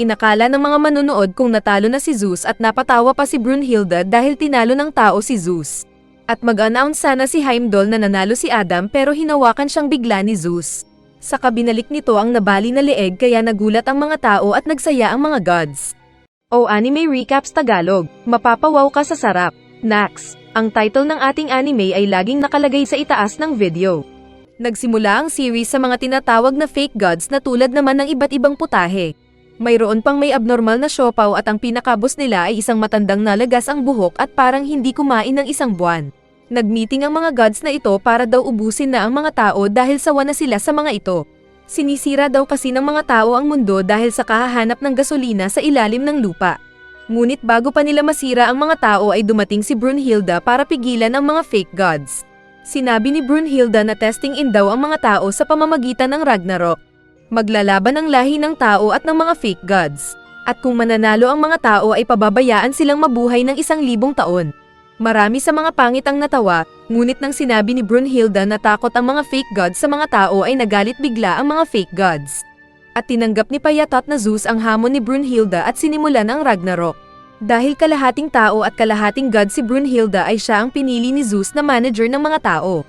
Inakala ng mga manonood kung natalo na si Zeus at napatawa pa si Brunhilde dahil tinalo ng tao si Zeus. At mag-announce sana si Heimdall na nanalo si Adam pero hinawakan siyang bigla ni Zeus. Saka binalik nito ang nabali na leeg kaya nagulat ang mga tao at nagsaya ang mga gods. O Anime Recaps Tagalog, mapapawaw ka sa sarap. Nax, ang title ng ating anime ay laging nakalagay sa itaas ng video. Nagsimula ang series sa mga tinatawag na fake gods na tulad naman ng iba't ibang putahe. Mayroon pang may abnormal na siopaw at ang pinakabos nila ay isang matandang nalagas ang buhok at parang hindi kumain ng isang buwan. Nagmeeting ang mga gods na ito para daw ubusin na ang mga tao dahil sawa na sila sa mga ito. Sinisira daw kasi ng mga tao ang mundo dahil sa kahahanap ng gasolina sa ilalim ng lupa. Ngunit bago pa nila masira ang mga tao ay dumating si Brunhilde para pigilan ang mga fake gods. Sinabi ni Brunhilde na testing in daw ang mga tao sa pamamagitan ng Ragnarok. Maglalaban ang lahi ng tao at ng mga fake gods. At kung mananalo ang mga tao ay pababayaan silang mabuhay ng 1,000 taon. Marami sa mga pangit ang natawa, ngunit nang sinabi ni Brunhilde na takot ang mga fake gods sa mga tao ay nagalit bigla ang mga fake gods. At tinanggap ni Payatot na Zeus ang hamon ni Brunhilde at sinimulan ang Ragnarok. Dahil kalahating tao at kalahating god si Brunhilde ay siya ang pinili ni Zeus na manager ng mga tao.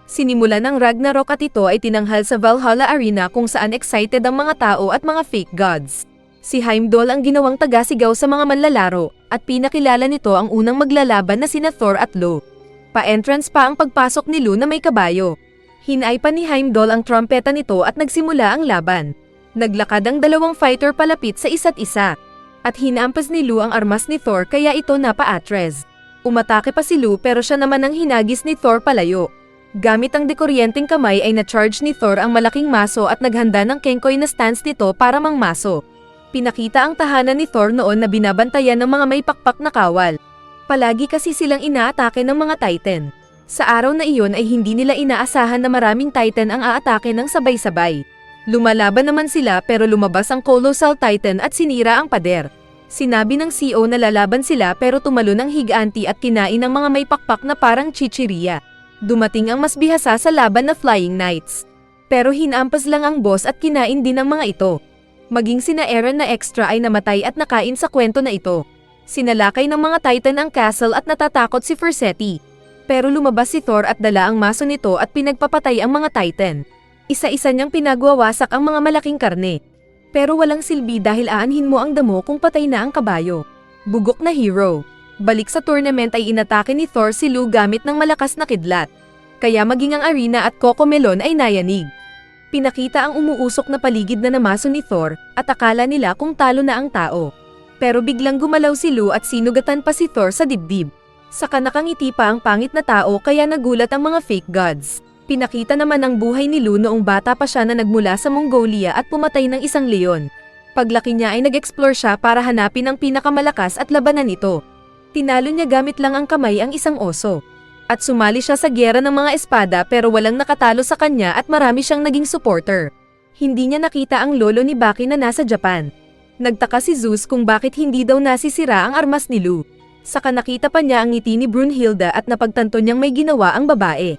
Sinimulan ng Ragnarok at ito ay tinanghal sa Valhalla Arena kung saan excited ang mga tao at mga fake gods. Si Heimdall ang ginawang tagasigaw sa mga manlalaro, at pinakilala nito ang unang maglalaban na sina Thor at Lo. Pa-entrance pa ang pagpasok ni Lo na may kabayo. Hinay pa ni Heimdall ang trompeta nito at nagsimula ang laban. Naglakad ang dalawang fighter palapit sa isa't isa. At hinampas ni Lo ang armas ni Thor kaya ito napaatres. Umatake pa si Lo pero siya naman ang hinagis ni Thor palayo. Gamit ang dekuryenteng kamay ay na-charge ni Thor ang malaking maso at naghanda ng kengkoy na stance nito para mangmaso. Pinakita ang tahanan ni Thor noon na binabantayan ng mga may pakpak na kawal. Palagi kasi silang inaatake ng mga Titan. Sa araw na iyon ay hindi nila inaasahan na maraming Titan ang aatake ng sabay-sabay. Lumalaban naman sila pero lumabas ang Colossal Titan at sinira ang pader. Sinabi ng CEO na lalaban sila pero tumalo ng higanti at kinain ng mga may pakpak na parang chichirya. Dumating ang mas bihasa sa laban na Flying Knights. Pero hinampas lang ang boss at kinain din ng mga ito. Maging sina Eren na extra ay namatay at nakain sa kwento na ito. Sinalakay ng mga Titan ang castle at natatakot si Forseti. Pero lumabas si Thor at dala ang maso nito at pinagpapatay ang mga Titan. Isa-isa niyang pinagwawasak ang mga malaking karne. Pero walang silbi dahil aanhin mo ang damo kung patay na ang kabayo. Bugok na hero. Balik sa tournament ay inatake ni Thor si Lu gamit ng malakas na kidlat. Kaya maging ang arena at Cocomelon ay nayanig. Pinakita ang umuusok na paligid na namaso ni Thor at akala nila kung talo na ang tao. Pero biglang gumalaw si Lu at sinugatan pa si Thor sa dibdib. Saka nakangiti pa ang pangit na tao kaya nagulat ang mga fake gods. Pinakita naman ang buhay ni Lu noong bata pa siya na nagmula sa Mongolia at pumatay ng isang leon. Paglaki niya ay nag-explore siya para hanapin ang pinakamalakas at labanan ito. Tinalo niya gamit lang ang kamay ang isang oso. At sumali siya sa gyera ng mga espada pero walang nakatalo sa kanya at marami siyang naging supporter. Hindi niya nakita ang lolo ni Baki na nasa Japan. Nagtaka si Zeus kung bakit hindi daw nasisira ang armas ni Lu. Saka nakita pa niya ang ngiti ni Brunhilde at napagtanto niyang may ginawa ang babae.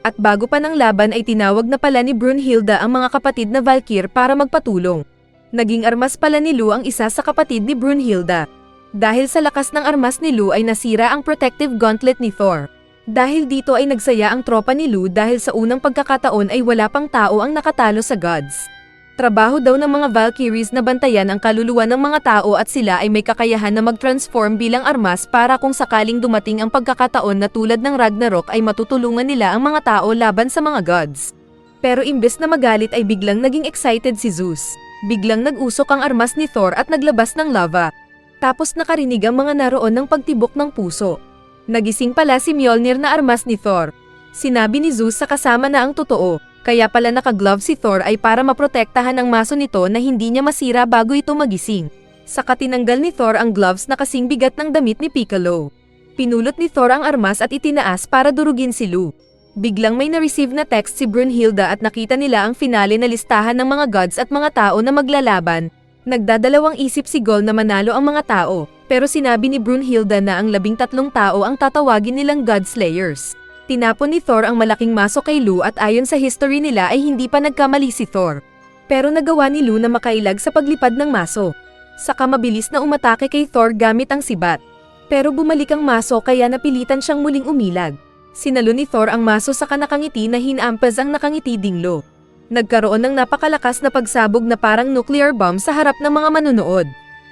At bago pa ng laban ay tinawag na pala ni Brunhilde ang mga kapatid na Valkyr para magpatulong. Naging armas pala ni Lu ang isa sa kapatid ni Brunhilde. Dahil sa lakas ng armas ni Lu ay nasira ang protective gauntlet ni Thor. Dahil dito ay nagsaya ang tropa ni Lu dahil sa unang pagkakataon ay wala pang tao ang nakatalo sa gods. Trabaho daw ng mga Valkyries na bantayan ang kaluluwa ng mga tao at sila ay may kakayahan na mag-transform bilang armas para kung sakaling dumating ang pagkakataon na tulad ng Ragnarok ay matutulungan nila ang mga tao laban sa mga gods. Pero imbes na magalit ay biglang naging excited si Zeus. Biglang nag-usok ang armas ni Thor at naglabas ng lava. Tapos nakarinig ang mga naroon ng pagtibok ng puso. Nagising pala si Mjolnir na armas ni Thor. Sinabi ni Zeus sa kasama na ang totoo, kaya pala naka-glove si Thor ay para maprotektahan ang maso nito na hindi niya masira bago ito magising. Saka tinanggal ni Thor ang gloves na kasing bigat ng damit ni Piccolo. Pinulot ni Thor ang armas at itinaas para durugin si Lu. Biglang may na-receive na text si Brunhilde at nakita nila ang finale na listahan ng mga gods at mga tao na maglalaban. Nagdadalawang isip si Gol na manalo ang mga tao, pero sinabi ni Brunhilde na ang 13 tao ang tatawagin nilang God Slayers. Tinapon ni Thor ang malaking maso kay Lu at ayon sa history nila ay hindi pa nagkamali si Thor. Pero nagawa ni Lu na makailag sa paglipad ng maso. Saka mabilis na umatake kay Thor gamit ang sibat. Pero bumalik ang maso kaya napilitan siyang muling umilag. Sinalo ni Thor ang maso sa nakangiti na hinampas ang nakangiti dinglo. Nagkaroon ng napakalakas na pagsabog na parang nuclear bomb sa harap ng mga manunood.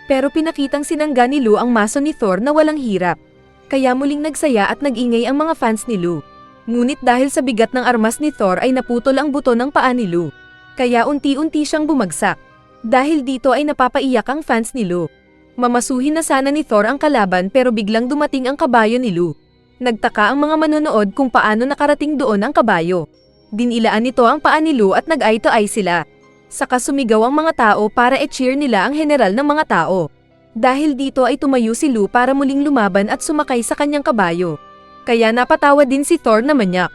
Pero pinakitang sinangga ni Lu ang maso ni Thor na walang hirap. Kaya muling nagsaya at nag-ingay ang mga fans ni Lu. Ngunit dahil sa bigat ng armas ni Thor ay naputol ang buto ng paa ni Lu. Kaya unti-unti siyang bumagsak. Dahil dito ay napapaiyak ang fans ni Lu. Mamasuhin na sana ni Thor ang kalaban pero biglang dumating ang kabayo ni Lu. Nagtaka ang mga manonood kung paano nakarating doon ang kabayo. Dinilaan nito ang paa ni Lu at nag-eye to eye sila. Saka sumigaw ang mga tao para i-cheer nila ang general ng mga tao. Dahil dito ay tumayo si Lu para muling lumaban at sumakay sa kanyang kabayo. Kaya napatawa din si Thor na manyak.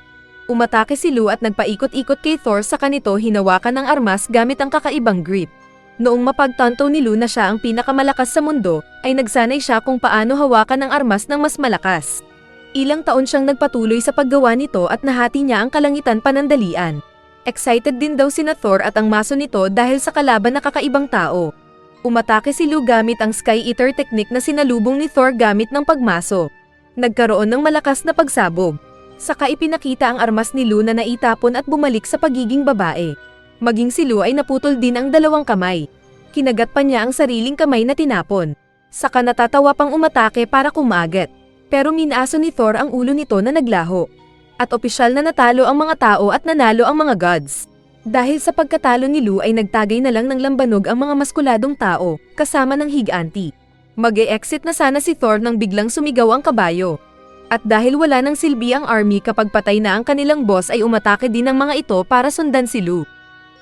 Umatake si Lu at nagpaikot-ikot kay Thor sa kanito hinawakan ng armas gamit ang kakaibang grip. Noong mapagtanto ni Lu na siya ang pinakamalakas sa mundo, ay nagsanay siya kung paano hawakan ang armas ng mas malakas. Ilang taon siyang nagpatuloy sa paggawa nito at nahati niya ang kalangitan panandalian. Excited din daw sina Thor at ang maso nito dahil sa kalaban na kakaibang tao. Umatake si Lu gamit ang Sky Eater technique na sinalubong ni Thor gamit ng pagmaso. Nagkaroon ng malakas na pagsabog. Saka ipinakita ang armas ni Lu na naitapon at bumalik sa pagiging babae. Maging si Lu ay naputol din ang dalawang kamay. Kinagat pa niya ang sariling kamay na tinapon. Saka natatawa pang umatake para kumagat. Pero minaso ni Thor ang ulo nito na naglaho. At opisyal na natalo ang mga tao at nanalo ang mga gods. Dahil sa pagkatalo ni Lu ay nagtagay na lang ng lambanog ang mga maskuladong tao, kasama ng higanti. Mag-e-exit na sana si Thor nang biglang sumigaw ang kabayo. At dahil wala nang silbi ang army kapag patay na ang kanilang boss ay umatake din ang mga ito para sundan si Lu.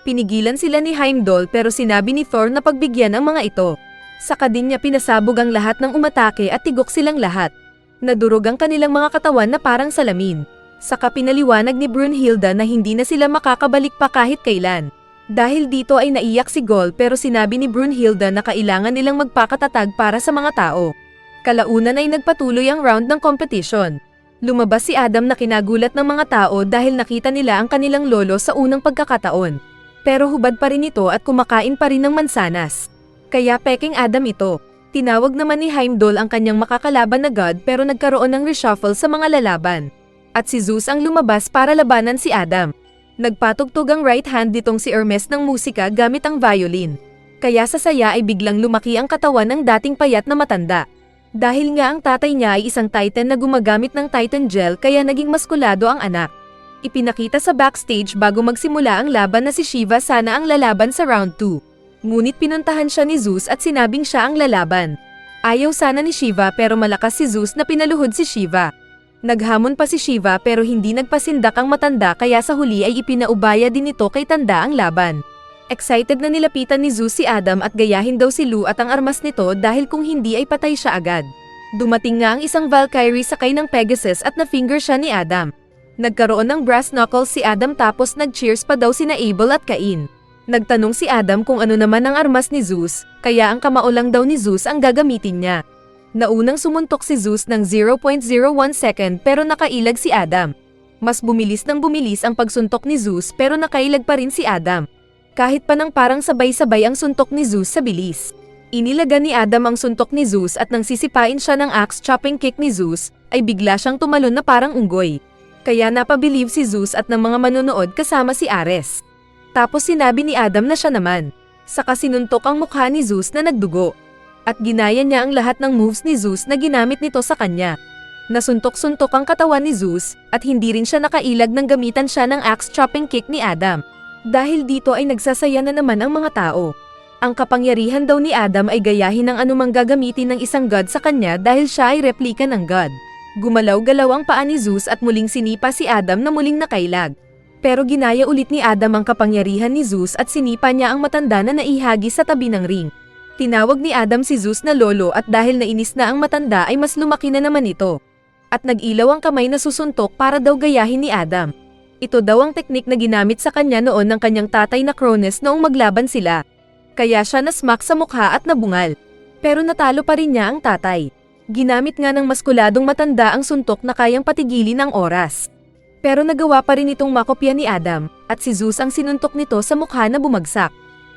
Pinigilan sila ni Heimdall pero sinabi ni Thor na pagbigyan ang mga ito. Saka din niya pinasabog ang lahat ng umatake at tigok silang lahat. Nadurog ang kanilang mga katawan na parang salamin. Saka pinaliwanag ni Brunhilde na hindi na sila makakabalik pa kahit kailan. Dahil dito ay naiyak si Gol pero sinabi ni Brunhilde na kailangan nilang magpakatatag para sa mga tao. Kalaunan ay nagpatuloy ang round ng competition. Lumabas si Adam na kinagulat ng mga tao dahil nakita nila ang kanilang lolo sa unang pagkakataon. Pero hubad pa rin ito at kumakain pa rin ng mansanas. Kaya peking Adam ito. Tinawag naman ni Heimdall ang kanyang makakalaban na god pero nagkaroon ng reshuffle sa mga lalaban. At si Zeus ang lumabas para labanan si Adam. Nagpatugtog ang right hand nitong si Hermes ng musika gamit ang violin. Kaya sa saya ay biglang lumaki ang katawan ng dating payat na matanda. Dahil nga ang tatay niya ay isang titan na gumagamit ng titan gel kaya naging maskulado ang anak. Ipinakita sa backstage bago magsimula ang laban na si Shiva sana ang lalaban sa round 2. Ngunit pinuntahan siya ni Zeus at sinabing siya ang lalaban. Ayaw sana ni Shiva pero malakas si Zeus na pinaluhod si Shiva. Naghamon pa si Shiva pero hindi nagpasindak ang matanda kaya sa huli ay ipinaubaya din ito kay tanda ang laban. Excited na nilapitan ni Zeus si Adam at gayahin daw si Lu at ang armas nito dahil kung hindi ay patay siya agad. Dumating nga ang isang Valkyrie sakay ng Pegasus at na-finger siya ni Adam. Nagkaroon ng brass knuckles si Adam tapos nag-cheers pa daw sina Abel at Cain. Nagtanong si Adam kung ano naman ang armas ni Zeus, kaya ang kamao lang daw ni Zeus ang gagamitin niya. Naunang sumuntok si Zeus ng 0.01 second pero nakailag si Adam. Mas bumilis ang pagsuntok ni Zeus pero nakailag pa rin si Adam. Kahit pa nang parang sabay-sabay ang suntok ni Zeus sa bilis. Inilaga ni Adam ang suntok ni Zeus at nang sisipain siya ng axe chopping kick ni Zeus, ay bigla siyang tumalon na parang unggoy. Kaya napabilib si Zeus at ng mga manonood kasama si Ares. Tapos sinabi ni Adam na siya naman. Saka sinuntok ang mukha ni Zeus na nagdugo. At ginaya niya ang lahat ng moves ni Zeus na ginamit nito sa kanya. Nasuntok-suntok ang katawan ni Zeus at hindi rin siya nakailag nang gamitan siya ng axe chopping kick ni Adam. Dahil dito ay nagsasaya na naman ang mga tao. Ang kapangyarihan daw ni Adam ay gayahin ng anumang gagamitin ng isang god sa kanya dahil siya ay replika ng god. Gumalaw-galaw ang paa ni Zeus at muling sinipa si Adam na muling nakailag. Pero ginaya ulit ni Adam ang kapangyarihan ni Zeus at sinipa niya ang matanda na naihagi sa tabi ng ring. Tinawag ni Adam si Zeus na lolo at dahil nainis na ang matanda ay mas lumaki na naman ito. At nag-ilaw ang kamay na susuntok para daw gayahin ni Adam. Ito daw ang teknik na ginamit sa kanya noon ng kanyang tatay na Cronus noong maglaban sila. Kaya siya nasmack sa mukha at nabungal. Pero natalo pa rin niya ang tatay. Ginamit nga ng maskuladong matanda ang suntok na kayang patigilin ang oras. Pero nagawa pa rin itong makopya ni Adam, at si Zeus ang sinuntok nito sa mukha na bumagsak.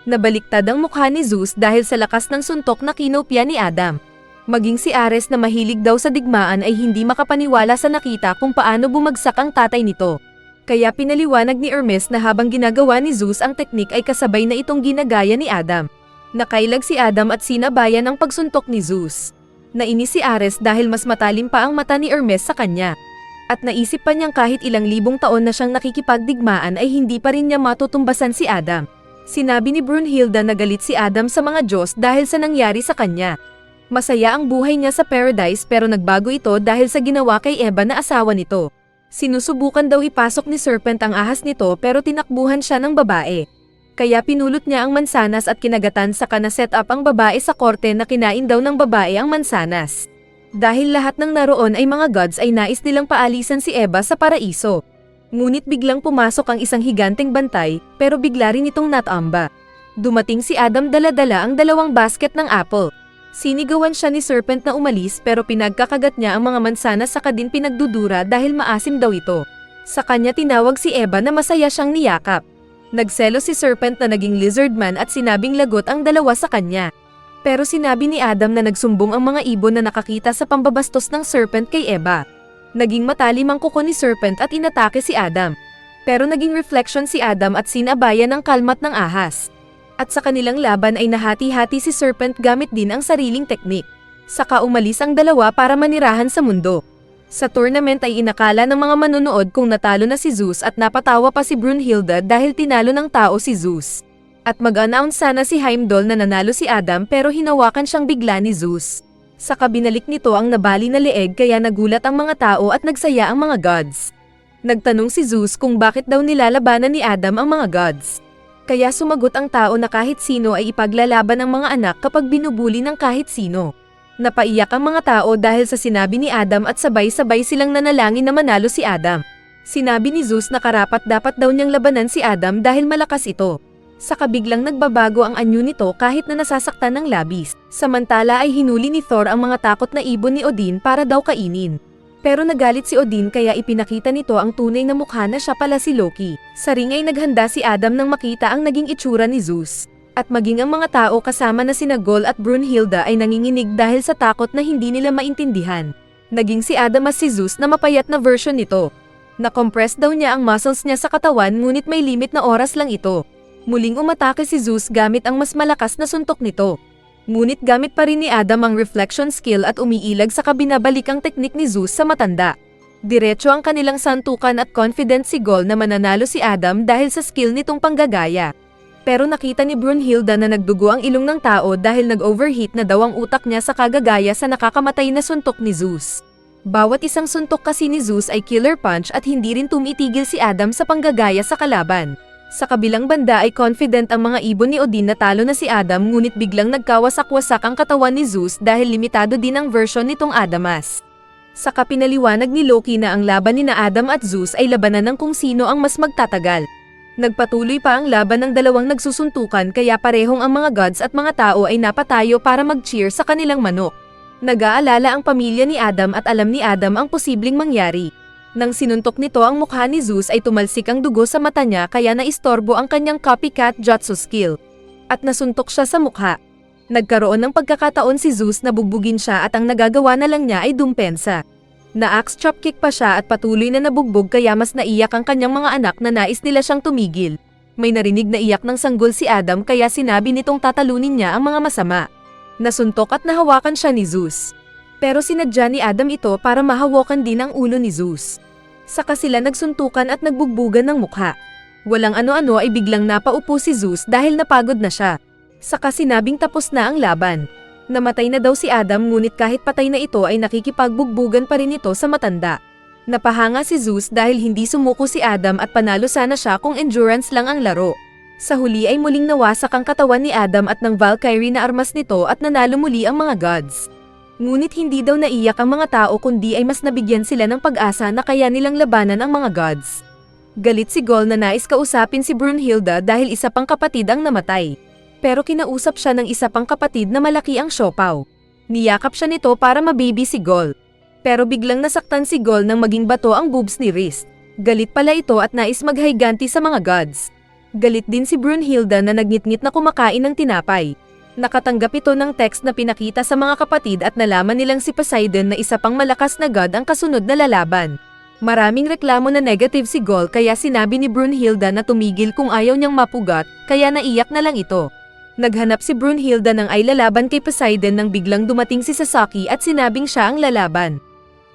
Nabaliktad ang mukha ni Zeus dahil sa lakas ng suntok na kinopya ni Adam. Maging si Ares na mahilig daw sa digmaan ay hindi makapaniwala sa nakita kung paano bumagsak ang tatay nito. Kaya pinaliwanag ni Hermes na habang ginagawa ni Zeus ang teknik ay kasabay na itong ginagaya ni Adam. Nakailag si Adam at sinabayan ang pagsuntok ni Zeus. Nainis si Ares dahil mas matalim pa ang mata ni Hermes sa kanya. At naisip pa niyang kahit ilang libong taon na siyang nakikipagdigmaan ay hindi pa rin niya matutumbasan si Adam. Sinabi ni Brunhilde na galit si Adam sa mga Diyos dahil sa nangyari sa kanya. Masaya ang buhay niya sa paradise pero nagbago ito dahil sa ginawa kay Eva na asawa nito. Sinusubukan daw ipasok ni Serpent ang ahas nito pero tinakbuhan siya ng babae. Kaya pinulot niya ang mansanas at kinagatan saka na set up ang babae sa korte na kinain daw ng babae ang mansanas. Dahil lahat ng naroon ay mga gods ay nais nilang paalisan si Eva sa paraiso. Ngunit biglang pumasok ang isang higanteng bantay pero bigla rin itong natamba. Dumating si Adam dala-dala ang 2 basket ng apple. Sinigawan siya ni Serpent na umalis pero pinagkakagat niya ang mga mansanas saka din pinagdudura dahil maasim daw ito. Sa kanya tinawag si Eva na masaya siyang niyakap. Nagselo si Serpent na naging lizard man at sinabing lagot ang 2 sa kanya. Pero sinabi ni Adam na nagsumbong ang mga ibon na nakakita sa pambabastos ng Serpent kay Eva. Naging matalim ang kuko ni Serpent at inatake si Adam. Pero naging reflection si Adam at sinabayan ng kalmat ng ahas. At sa kanilang laban ay nahati-hati si Serpent gamit din ang sariling teknik. Saka umalis ang 2 para manirahan sa mundo. Sa tournament ay inakala ng mga manonood kung natalo na si Zeus at napatawa pa si Brunhilde dahil tinalo ng tao si Zeus. At mag-announce sana si Heimdall na nanalo si Adam pero hinawakan siyang bigla ni Zeus. Saka binalik nito ang nabali na leeg kaya nagulat ang mga tao at nagsaya ang mga gods. Nagtanong si Zeus kung bakit daw nilalabanan ni Adam ang mga gods. Kaya sumagot ang tao na kahit sino ay ipaglalaban ng mga anak kapag binubuli ng kahit sino. Napaiyak ang mga tao dahil sa sinabi ni Adam at sabay-sabay silang nanalangin na manalo si Adam. Sinabi ni Zeus na karapat-dapat daw niyang labanan si Adam dahil malakas ito. Saka biglang nagbabago ang anyo nito kahit na nasasaktan ng labis. Samantala ay hinuli ni Thor ang mga takot na ibon ni Odin para daw kainin. Pero nagalit si Odin kaya ipinakita nito ang tunay na mukha na siya pala si Loki. Sa ring ay naghanda si Adam nang makita ang naging itsura ni Zeus. At maging ang mga tao kasama na sina Gol at Brunhilde ay nanginginig dahil sa takot na hindi nila maintindihan. Naging si Adam as si Zeus na mapayat na version nito. Na-compress daw niya ang muscles niya sa katawan ngunit may limit na oras lang ito. Muling umatake si Zeus gamit ang mas malakas na suntok nito. Ngunit gamit pa rin ni Adam ang reflection skill at umiilag sa binabalik ang teknik ni Zeus sa matanda. Diretso ang kanilang santukan at confident si Gol na mananalo si Adam dahil sa skill nitong panggagaya. Pero nakita ni Brunhilde na nagdugo ang ilong ng tao dahil nag-overheat na daw ang utak niya sa kagagaya sa nakakamatay na suntok ni Zeus. Bawat isang suntok kasi ni Zeus ay killer punch at hindi rin tumitigil si Adam sa panggagaya sa kalaban. Sa kabilang banda ay confident ang mga ibon ni Odin na talo na si Adam ngunit biglang nagkawasak-wasak ang katawan ni Zeus dahil limitado din ang version nitong Adamas. Saka pinaliwanag ni Loki na ang laban ni na Adam at Zeus ay labanan ng kung sino ang mas magtatagal. Nagpatuloy pa ang laban ng 2 nagsusuntukan kaya parehong ang mga gods at mga tao ay napatayo para mag-cheer sa kanilang manok. Nag-aalala ang pamilya ni Adam at alam ni Adam ang posibleng mangyari. Nang sinuntok nito ang mukha ni Zeus ay tumalsik ang dugo sa mata niya kaya naistorbo ang kanyang copycat jutsu skill. At nasuntok siya sa mukha. Nagkaroon ng pagkakataon si Zeus na bugbugin siya at ang nagagawa na lang niya ay dumpensa. Na-axe chopkick pa siya at patuloy na nabugbog kaya mas naiyak ang kanyang mga anak na nais nila siyang tumigil. May narinig na iyak ng sanggol si Adam kaya sinabi nitong tatalunin niya ang mga masama. Nasuntok at nahawakan siya ni Zeus. Pero sinadya ni Adam ito para mahawakan din ang ulo ni Zeus. Saka sila nagsuntukan at nagbugbugan ng mukha. Walang ano-ano ay biglang napaupo si Zeus dahil napagod na siya. Saka sinabing tapos na ang laban. Namatay na daw si Adam ngunit kahit patay na ito ay nakikipagbugbugan pa rin ito sa matanda. Napahanga si Zeus dahil hindi sumuko si Adam at panalo sana siya kung endurance lang ang laro. Sa huli ay muling nawasak ang katawan ni Adam at ng Valkyrie na armas nito at nanalo muli ang mga gods. Ngunit hindi daw naiyak ang mga tao kundi ay mas nabigyan sila ng pag-asa na kaya nilang labanan ang mga gods. Galit si Gol na nais kausapin si Brunhilde dahil isa pang kapatid ang namatay. Pero kinausap siya ng isa pang kapatid na malaki ang siopaw. Niyakap siya nito para mababy si Gol. Pero biglang nasaktan si Gol nang maging bato ang boobs ni Wrist. Galit pala ito at nais maghayganti sa mga gods. Galit din si Brunhilde na nagngit-ngit na kumakain ng tinapay. Nakatanggap ito ng text na pinakita sa mga kapatid at nalaman nilang si Poseidon na isa pang malakas na god ang kasunod na lalaban. Maraming reklamo na negative si Gaul kaya sinabi ni Brunhilde na tumigil kung ayaw niyang mapugat, kaya naiyak na lang ito. Naghanap si Brunhilde ng ay lalaban kay Poseidon nang biglang dumating si Sasaki at sinabing siya ang lalaban.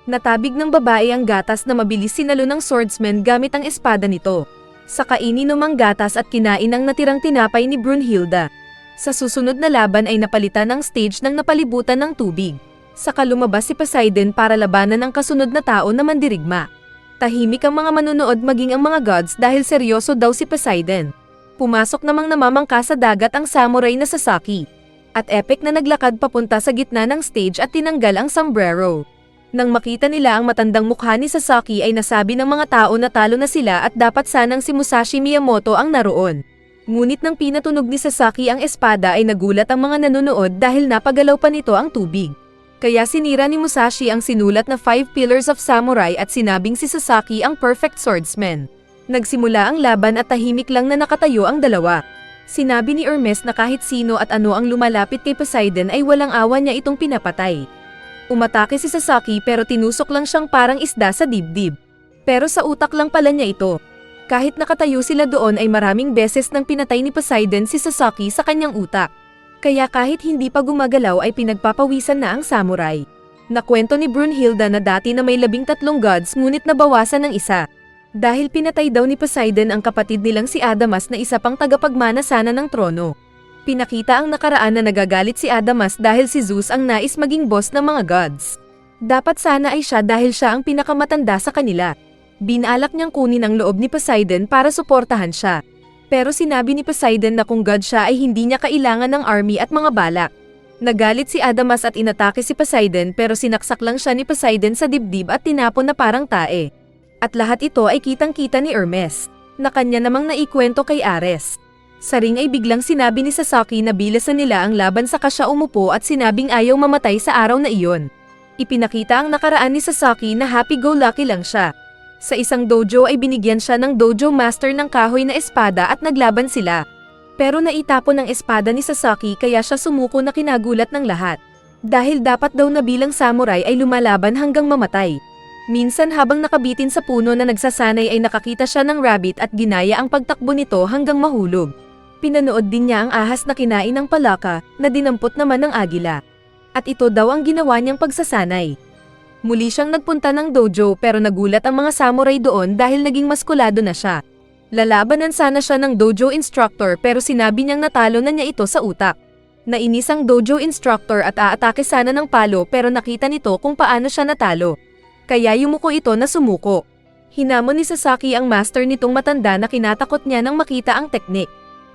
Natabig ng babae ang gatas na mabilis sinalo ng swordsman gamit ang espada nito. Saka ininom ang gatas at kinain ang natirang tinapay ni Brunhilde. Sa susunod na laban ay napalitan ang stage ng napalibutan ng tubig. Saka lumabas si Poseidon para labanan ang kasunod na tao na mandirigma. Tahimik ang mga manunood maging ang mga gods dahil seryoso daw si Poseidon. Pumasok namang namamangka sa dagat ang samurai na Sasaki. At epic na naglakad papunta sa gitna ng stage at tinanggal ang sombrero. Nang makita nila ang matandang mukha ni Sasaki ay nasabi ng mga tao na talo na sila at dapat sanang si Musashi Miyamoto ang naroon. Ngunit nang pinatunog ni Sasaki ang espada ay nagulat ang mga nanonood dahil napagalaw pa nito ang tubig. Kaya sinira ni Musashi ang sinulat na 5 Pillars of Samurai at sinabing si Sasaki ang perfect swordsman. Nagsimula ang laban at tahimik lang na nakatayo ang dalawa. Sinabi ni Hermes na kahit sino at ano ang lumalapit kay Poseidon ay walang awa niya itong pinapatay. Umatake si Sasaki pero tinusok lang siyang parang isda sa dibdib. Pero sa utak lang pala niya ito. Kahit nakatayo sila doon ay maraming beses nang pinatay ni Poseidon si Sasaki sa kanyang utak. Kaya kahit hindi pa gumagalaw ay pinagpapawisan na ang samurai. Nakwento ni Brunhilde na dati na may 13 gods ngunit nabawasan ng isa. Dahil pinatay daw ni Poseidon ang kapatid nilang si Adamas na isa pang tagapagmana sana ng trono. Pinakita ang nakaraan na nagagalit si Adamas dahil si Zeus ang nais maging boss ng mga gods. Dapat sana ay siya dahil siya ang pinakamatanda sa kanila. Binalak niyang kunin ang loob ni Poseidon para suportahan siya. Pero sinabi ni Poseidon na kung god siya ay hindi niya kailangan ng army at mga balak. Nagalit si Adamas at inatake si Poseidon pero sinaksak lang siya ni Poseidon sa dibdib at tinapon na parang tae. At lahat ito ay kitang-kita ni Hermes, na kanya namang naikwento kay Ares. Sa ring ay biglang sinabi ni Sasaki na bilasan nila ang laban saka siya umupo at sinabing ayaw mamatay sa araw na iyon. Ipinakita ang nakaraan ni Sasaki na happy-go-lucky lang siya. Sa isang dojo ay binigyan siya ng dojo master ng kahoy na espada at naglaban sila. Pero naitapon ang espada ni Sasaki kaya siya sumuko na kinagulat ng lahat. Dahil dapat daw na bilang samurai ay lumalaban hanggang mamatay. Minsan habang nakabitin sa puno na nagsasanay ay nakakita siya ng rabbit at ginaya ang pagtakbo nito hanggang mahulog. Pinanood din niya ang ahas na kinain ng palaka na dinampot naman ng agila. At ito daw ang ginawa niyang pagsasanay. Muli siyang nagpunta ng dojo pero nagulat ang mga samurai doon dahil naging maskulado na siya. Lalabanan sana siya ng dojo instructor pero sinabi niyang natalo na niya ito sa utak. Nainis ang dojo instructor at aatake sana ng palo pero nakita nito kung paano siya natalo. Kaya yumuko ito na sumuko. Hinamon ni Sasaki ang master nitong matanda na kinatakot niya nang makita ang teknik.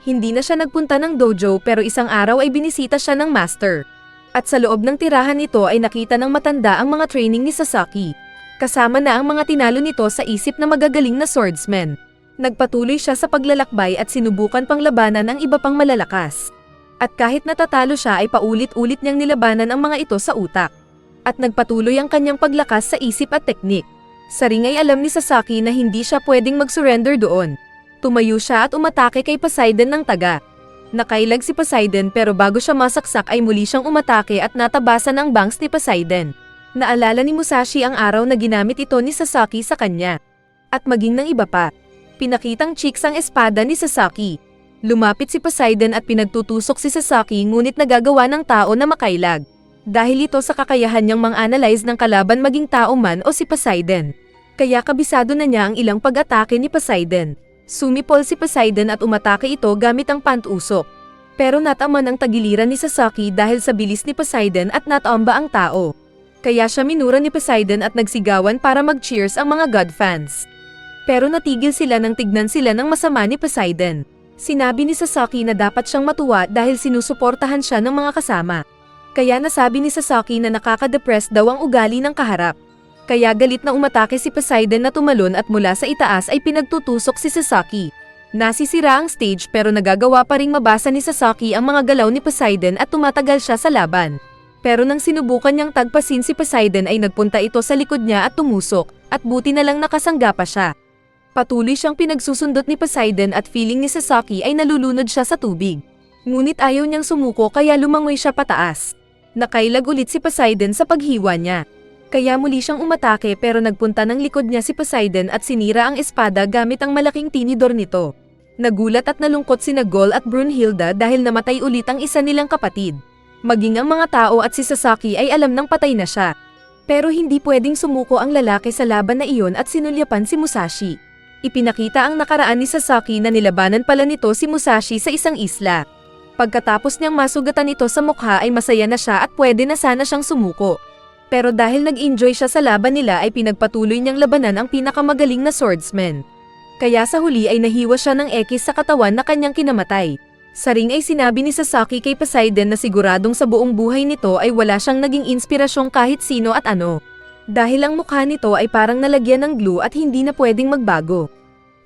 Hindi na siya nagpunta ng dojo pero isang araw ay binisita siya ng master. At sa loob ng tirahan nito ay nakita ng matanda ang mga training ni Sasaki. Kasama na ang mga tinalo nito sa isip na magagaling na swordsman. Nagpatuloy siya sa paglalakbay at sinubukan pang labanan ang iba pang malalakas. At kahit natatalo siya ay paulit-ulit niyang nilabanan ang mga ito sa utak. At nagpatuloy ang kanyang paglakas sa isip at teknik. Sa ring ay alam ni Sasaki na hindi siya pwedeng mag-surrender doon. Tumayo siya at umatake kay Poseidon ng taga. Nakailag si Poseidon pero bago siya masaksak ay muli siyang umatake at natabasan ang bangs ni Poseidon. Naalala ni Musashi ang araw na ginamit ito ni Sasaki sa kanya. At maging ng iba pa. Pinakitang cheeks ang espada ni Sasaki. Lumapit si Poseidon at pinagtutusok si Sasaki ngunit nagagawa ng tao na makailag. Dahil ito sa kakayahan niyang mang-analyze ng kalaban maging tao man o si Poseidon. Kaya kabisado na niya ang ilang pag-atake ni Poseidon. Sumipol si Poseidon at umatake ito gamit ang pantusok. Pero nataman ang tagiliran ni Sasaki dahil sa bilis ni Poseidon at natamba ang tao. Kaya siya minura ni Poseidon at nagsigawan para mag-cheers ang mga god fans. Pero natigil sila nang tignan sila ng masama ni Poseidon. Sinabi ni Sasaki na dapat siyang matuwa dahil sinusuportahan siya ng mga kasama. Kaya nasabi ni Sasaki na nakaka-depress daw ang ugali ng kaharap. Kaya galit na umatake si Poseidon na tumalon at mula sa itaas ay pinagtutusok si Sasaki. Nasisira ang stage pero nagagawa pa ring mabasa ni Sasaki ang mga galaw ni Poseidon at tumatagal siya sa laban. Pero nang sinubukan niyang tagpasin si Poseidon ay nagpunta ito sa likod niya at tumusok, at buti na lang nakasangga pa siya. Patuloy siyang pinagsusundot ni Poseidon at feeling ni Sasaki ay nalulunod siya sa tubig. Ngunit ayaw niyang sumuko kaya lumangoy siya pataas. Nakailag ulit si Poseidon sa paghiwa niya. Kaya muli siyang umatake pero nagpunta ng likod niya si Poseidon at sinira ang espada gamit ang malaking tinidor nito. Nagulat at nalungkot sina Gol at Brunhilde dahil namatay ulit ang isa nilang kapatid. Maging ang mga tao at si Sasaki ay alam nang patay na siya. Pero hindi pwedeng sumuko ang lalaki sa laban na iyon at sinulyapan si Musashi. Ipinakita ang nakaraan ni Sasaki na nilabanan pala nito si Musashi sa isang isla. Pagkatapos niyang masugatan ito sa mukha ay masaya na siya at pwede na sana siyang sumuko. Pero dahil nag-enjoy siya sa laban nila ay pinagpatuloy niyang labanan ang pinakamagaling na swordsman. Kaya sa huli ay nahiwa siya ng ekis sa katawan na kanyang kinamatay. Sa ring ay sinabi ni Sasaki kay Poseidon na siguradong sa buong buhay nito ay wala siyang naging inspirasyong kahit sino at ano. Dahil ang mukha nito ay parang nalagyan ng glue at hindi na pwedeng magbago.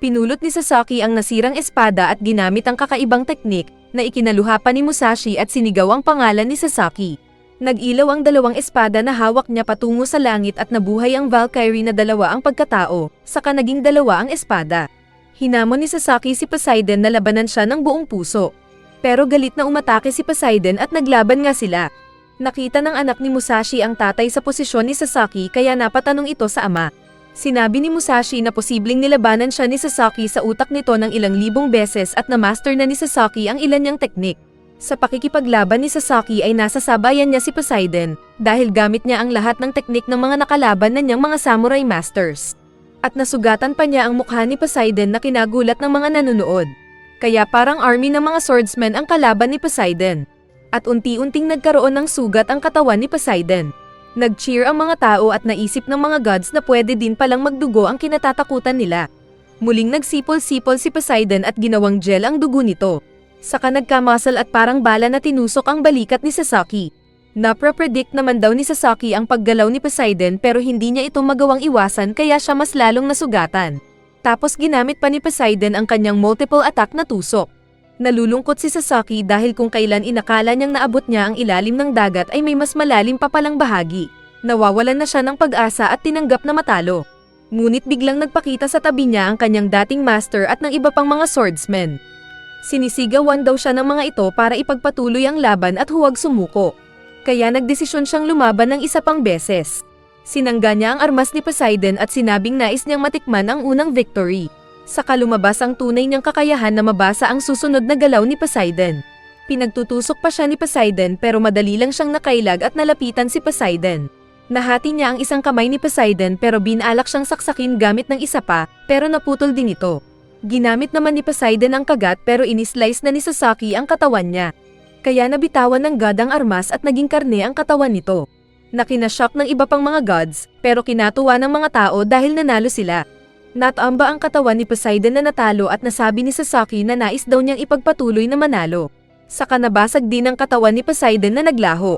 Pinulot ni Sasaki ang nasirang espada at ginamit ang kakaibang teknik na ikinaluha pa ni Musashi at sinigaw ang pangalan ni Sasaki. Nag-ilaw ang dalawang espada na hawak niya patungo sa langit at nabuhay ang Valkyrie na dalawa ang pagkatao, saka naging dalawa ang espada. Hinamon ni Sasaki si Poseidon na labanan siya ng buong puso. Pero galit na umatake si Poseidon at naglaban nga sila. Nakita ng anak ni Musashi ang tatay sa posisyon ni Sasaki kaya napatanong ito sa ama. Sinabi ni Musashi na posibleng nilabanan siya ni Sasaki sa utak nito ng ilang libong beses at na-master na ni Sasaki ang ilan niyang teknik. Sa pakikipaglaban ni Sasaki ay nasa sabayan niya si Poseidon dahil gamit niya ang lahat ng teknik ng mga nakalaban na niyang mga samurai masters. At nasugatan pa niya ang mukha ni Poseidon na kinagulat ng mga nanonood. Kaya parang army ng mga swordsmen ang kalaban ni Poseidon. At unti-unting nagkaroon ng sugat ang katawan ni Poseidon. Nag-cheer ang mga tao at naisip ng mga gods na pwede din palang magdugo ang kinatatakutan nila. Muling nagsipol-sipol si Poseidon at ginawang gel ang dugo nito. Saka nagkamuscle at parang bala na tinusok ang balikat ni Sasaki. Napre-predict naman daw ni Sasaki ang paggalaw ni Poseidon pero hindi niya ito magawang iwasan kaya siya mas lalong nasugatan. Tapos ginamit pa ni Poseidon ang kanyang multiple attack na tusok. Nalulungkot si Sasaki dahil kung kailan inakala niyang naabot niya ang ilalim ng dagat ay may mas malalim pa palang bahagi. Nawawalan na siya ng pag-asa at tinanggap na matalo. Ngunit biglang nagpakita sa tabi niya ang kanyang dating master at ng iba pang mga swordsmen. Sinisigawan daw siya ng mga ito para ipagpatuloy ang laban at huwag sumuko. Kaya nagdesisyon siyang lumaban ng isa pang beses. Sinangga niya ang armas ni Poseidon at sinabing nais niyang matikman ang unang victory. Saka lumabas ang tunay niyang kakayahan na mabasa ang susunod na galaw ni Poseidon. Pinagtutusok pa siya ni Poseidon pero madali lang siyang nakailag at nalapitan si Poseidon. Nahati niya ang isang kamay ni Poseidon pero binalak siyang saksakin gamit ng isa pa pero naputol din ito. Ginamit naman ni Poseidon ang kagat pero inislice na ni Sasaki ang katawan niya. Kaya nabitawan ng god ang armas at naging karne ang katawan nito. Nakinashock ng iba pang mga gods pero kinatuwa ng mga tao dahil nanalo sila. Natamba ang katawan ni Poseidon na natalo at nasabi ni Sasaki na nais daw niyang ipagpatuloy na manalo. Saka nabasag din ang katawan ni Poseidon na naglaho.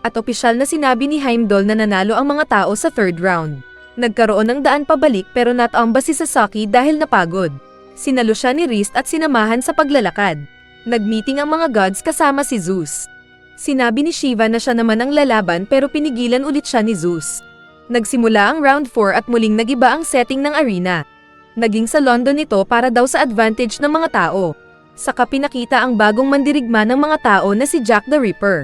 At opisyal na sinabi ni Heimdall na nanalo ang mga tao sa third round. Nagkaroon ng daan pabalik pero natamba si Sasaki dahil napagod. Sinalo siya ni Rist at sinamahan sa paglalakad. Nagmeeting ang mga gods kasama si Zeus. Sinabi ni Shiva na siya naman ang lalaban pero pinigilan ulit siya ni Zeus. Nagsimula ang round 4 at muling nagiba ang setting ng arena. Naging sa London ito para daw sa advantage ng mga tao. Saka pinakita ang bagong mandirigma ng mga tao na si Jack the Ripper.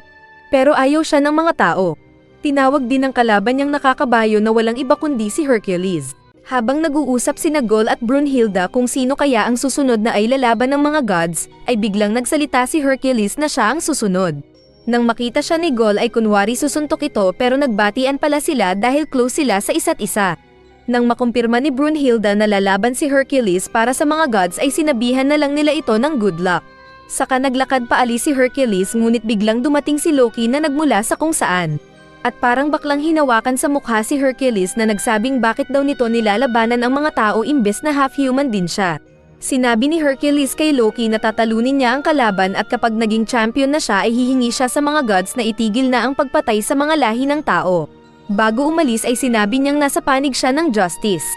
Pero ayaw siya ng mga tao. Tinawag din ng kalaban niyang nakakabayo na walang iba kundi si Hercules. Habang nag-uusap sina Gol at Brunhilde kung sino kaya ang susunod na ay lalaban ng mga gods, ay biglang nagsalita si Hercules na siya ang susunod. Nang makita siya ni Gol ay kunwari susuntok ito pero nagbatian pala sila dahil close sila sa isa't isa. Nang makumpirma ni Brunhilde na lalaban si Hercules para sa mga gods ay sinabihan na lang nila ito ng good luck. Saka naglakad paalis si Hercules ngunit biglang dumating si Loki na nagmula sa kung saan. At parang baklang hinawakan sa mukha si Hercules na nagsabing bakit daw nito nilalabanan ang mga tao imbes na half-human din siya. Sinabi ni Hercules kay Loki na tatalunin niya ang kalaban at kapag naging champion na siya ay hihingi siya sa mga gods na itigil na ang pagpatay sa mga lahi ng tao. Bago umalis ay sinabi niyang nasa panig siya ng justice.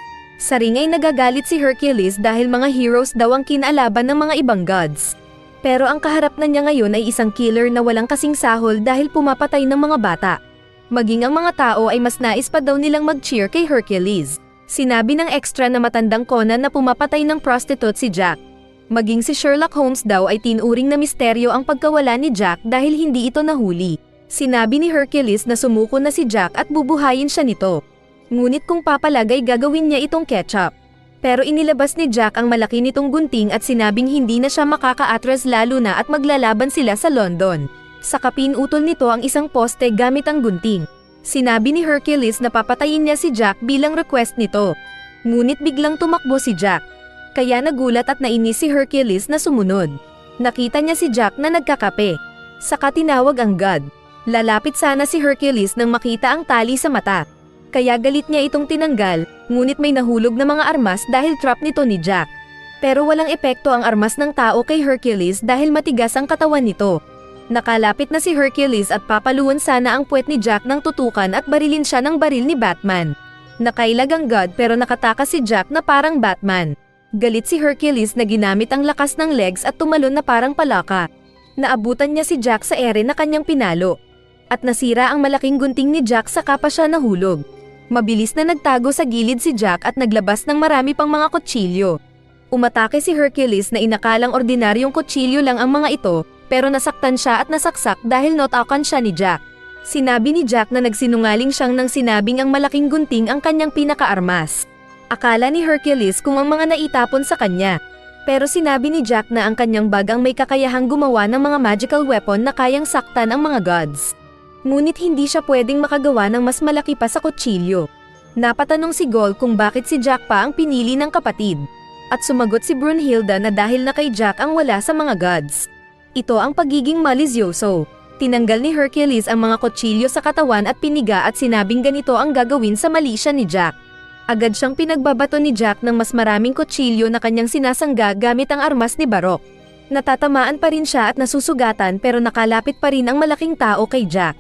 Sa ring ay nagagalit si Hercules dahil mga heroes daw ang kinalaban ng mga ibang gods. Pero ang kaharap na niya ngayon ay isang killer na walang kasing sahol dahil pumapatay ng mga bata. Maging ang mga tao ay mas nais pa daw nilang mag-cheer kay Hercules. Sinabi ng extra na matandang Conan na pumapatay ng prostitute si Jack. Maging si Sherlock Holmes daw ay tinuring na misteryo ang pagkawala ni Jack dahil hindi ito nahuli. Sinabi ni Hercules na sumuko na si Jack at bubuhayin siya nito. Ngunit kung papalagay gagawin niya itong ketchup. Pero inilabas ni Jack ang malaki nitong gunting at sinabing hindi na siya makakaatras lalo na at maglalaban sila sa London. Sakapin utol nito ang isang poste gamit ang gunting. Sinabi ni Hercules na papatayin niya si Jack bilang request nito. Ngunit biglang tumakbo si Jack. Kaya nagulat at nainis si Hercules na sumunod. Nakita niya si Jack na nagkakape. Saka tinawag ang god. Lalapit sana si Hercules nang makita ang tali sa mata. Kaya galit niya itong tinanggal, ngunit may nahulog na mga armas dahil trap nito ni Jack. Pero walang epekto ang armas ng tao kay Hercules dahil matigas ang katawan nito. Nakalapit na si Hercules at papaluan sana ang puwet ni Jack ng tutukan at barilin siya ng baril ni Batman. Nakailag ang god pero nakatakas si Jack na parang Batman. Galit si Hercules na ginamit ang lakas ng legs at tumalon na parang palaka. Naabutan niya si Jack sa ere na kanyang pinalo. At nasira ang malaking gunting ni Jack saka pa siya nahulog. Mabilis na nagtago sa gilid si Jack at naglabas ng marami pang mga kutsilyo. Umatake si Hercules na inakalang ordinaryong kutsilyo lang ang mga ito, pero nasaktan siya at nasaksak dahil knock-outan siya ni Jack. Sinabi ni Jack na nagsinungaling siyang nang sinabing ang malaking gunting ang kanyang pinakaarmas. Akala ni Hercules kung ang mga naitapon sa kanya. Pero sinabi ni Jack na ang kanyang bag ang may kakayahang gumawa ng mga magical weapon na kayang saktan ang mga gods. Ngunit hindi siya pwedeng makagawa ng mas malaki pa sa kutsilyo. Napatanong si Gold kung bakit si Jack pa ang pinili ng kapatid. At sumagot si Brunhilde na dahil na kay Jack ang wala sa mga gods. Ito ang pagiging malisyoso. Tinanggal ni Hercules ang mga kutsilyo sa katawan at piniga at sinabing ganito ang gagawin sa malisya ni Jack. Agad siyang pinagbabato ni Jack ng mas maraming kutsilyo na kanyang sinasangga gamit ang armas ni Barok. Natatamaan pa rin siya at nasusugatan pero nakalapit pa rin ang malaking tao kay Jack.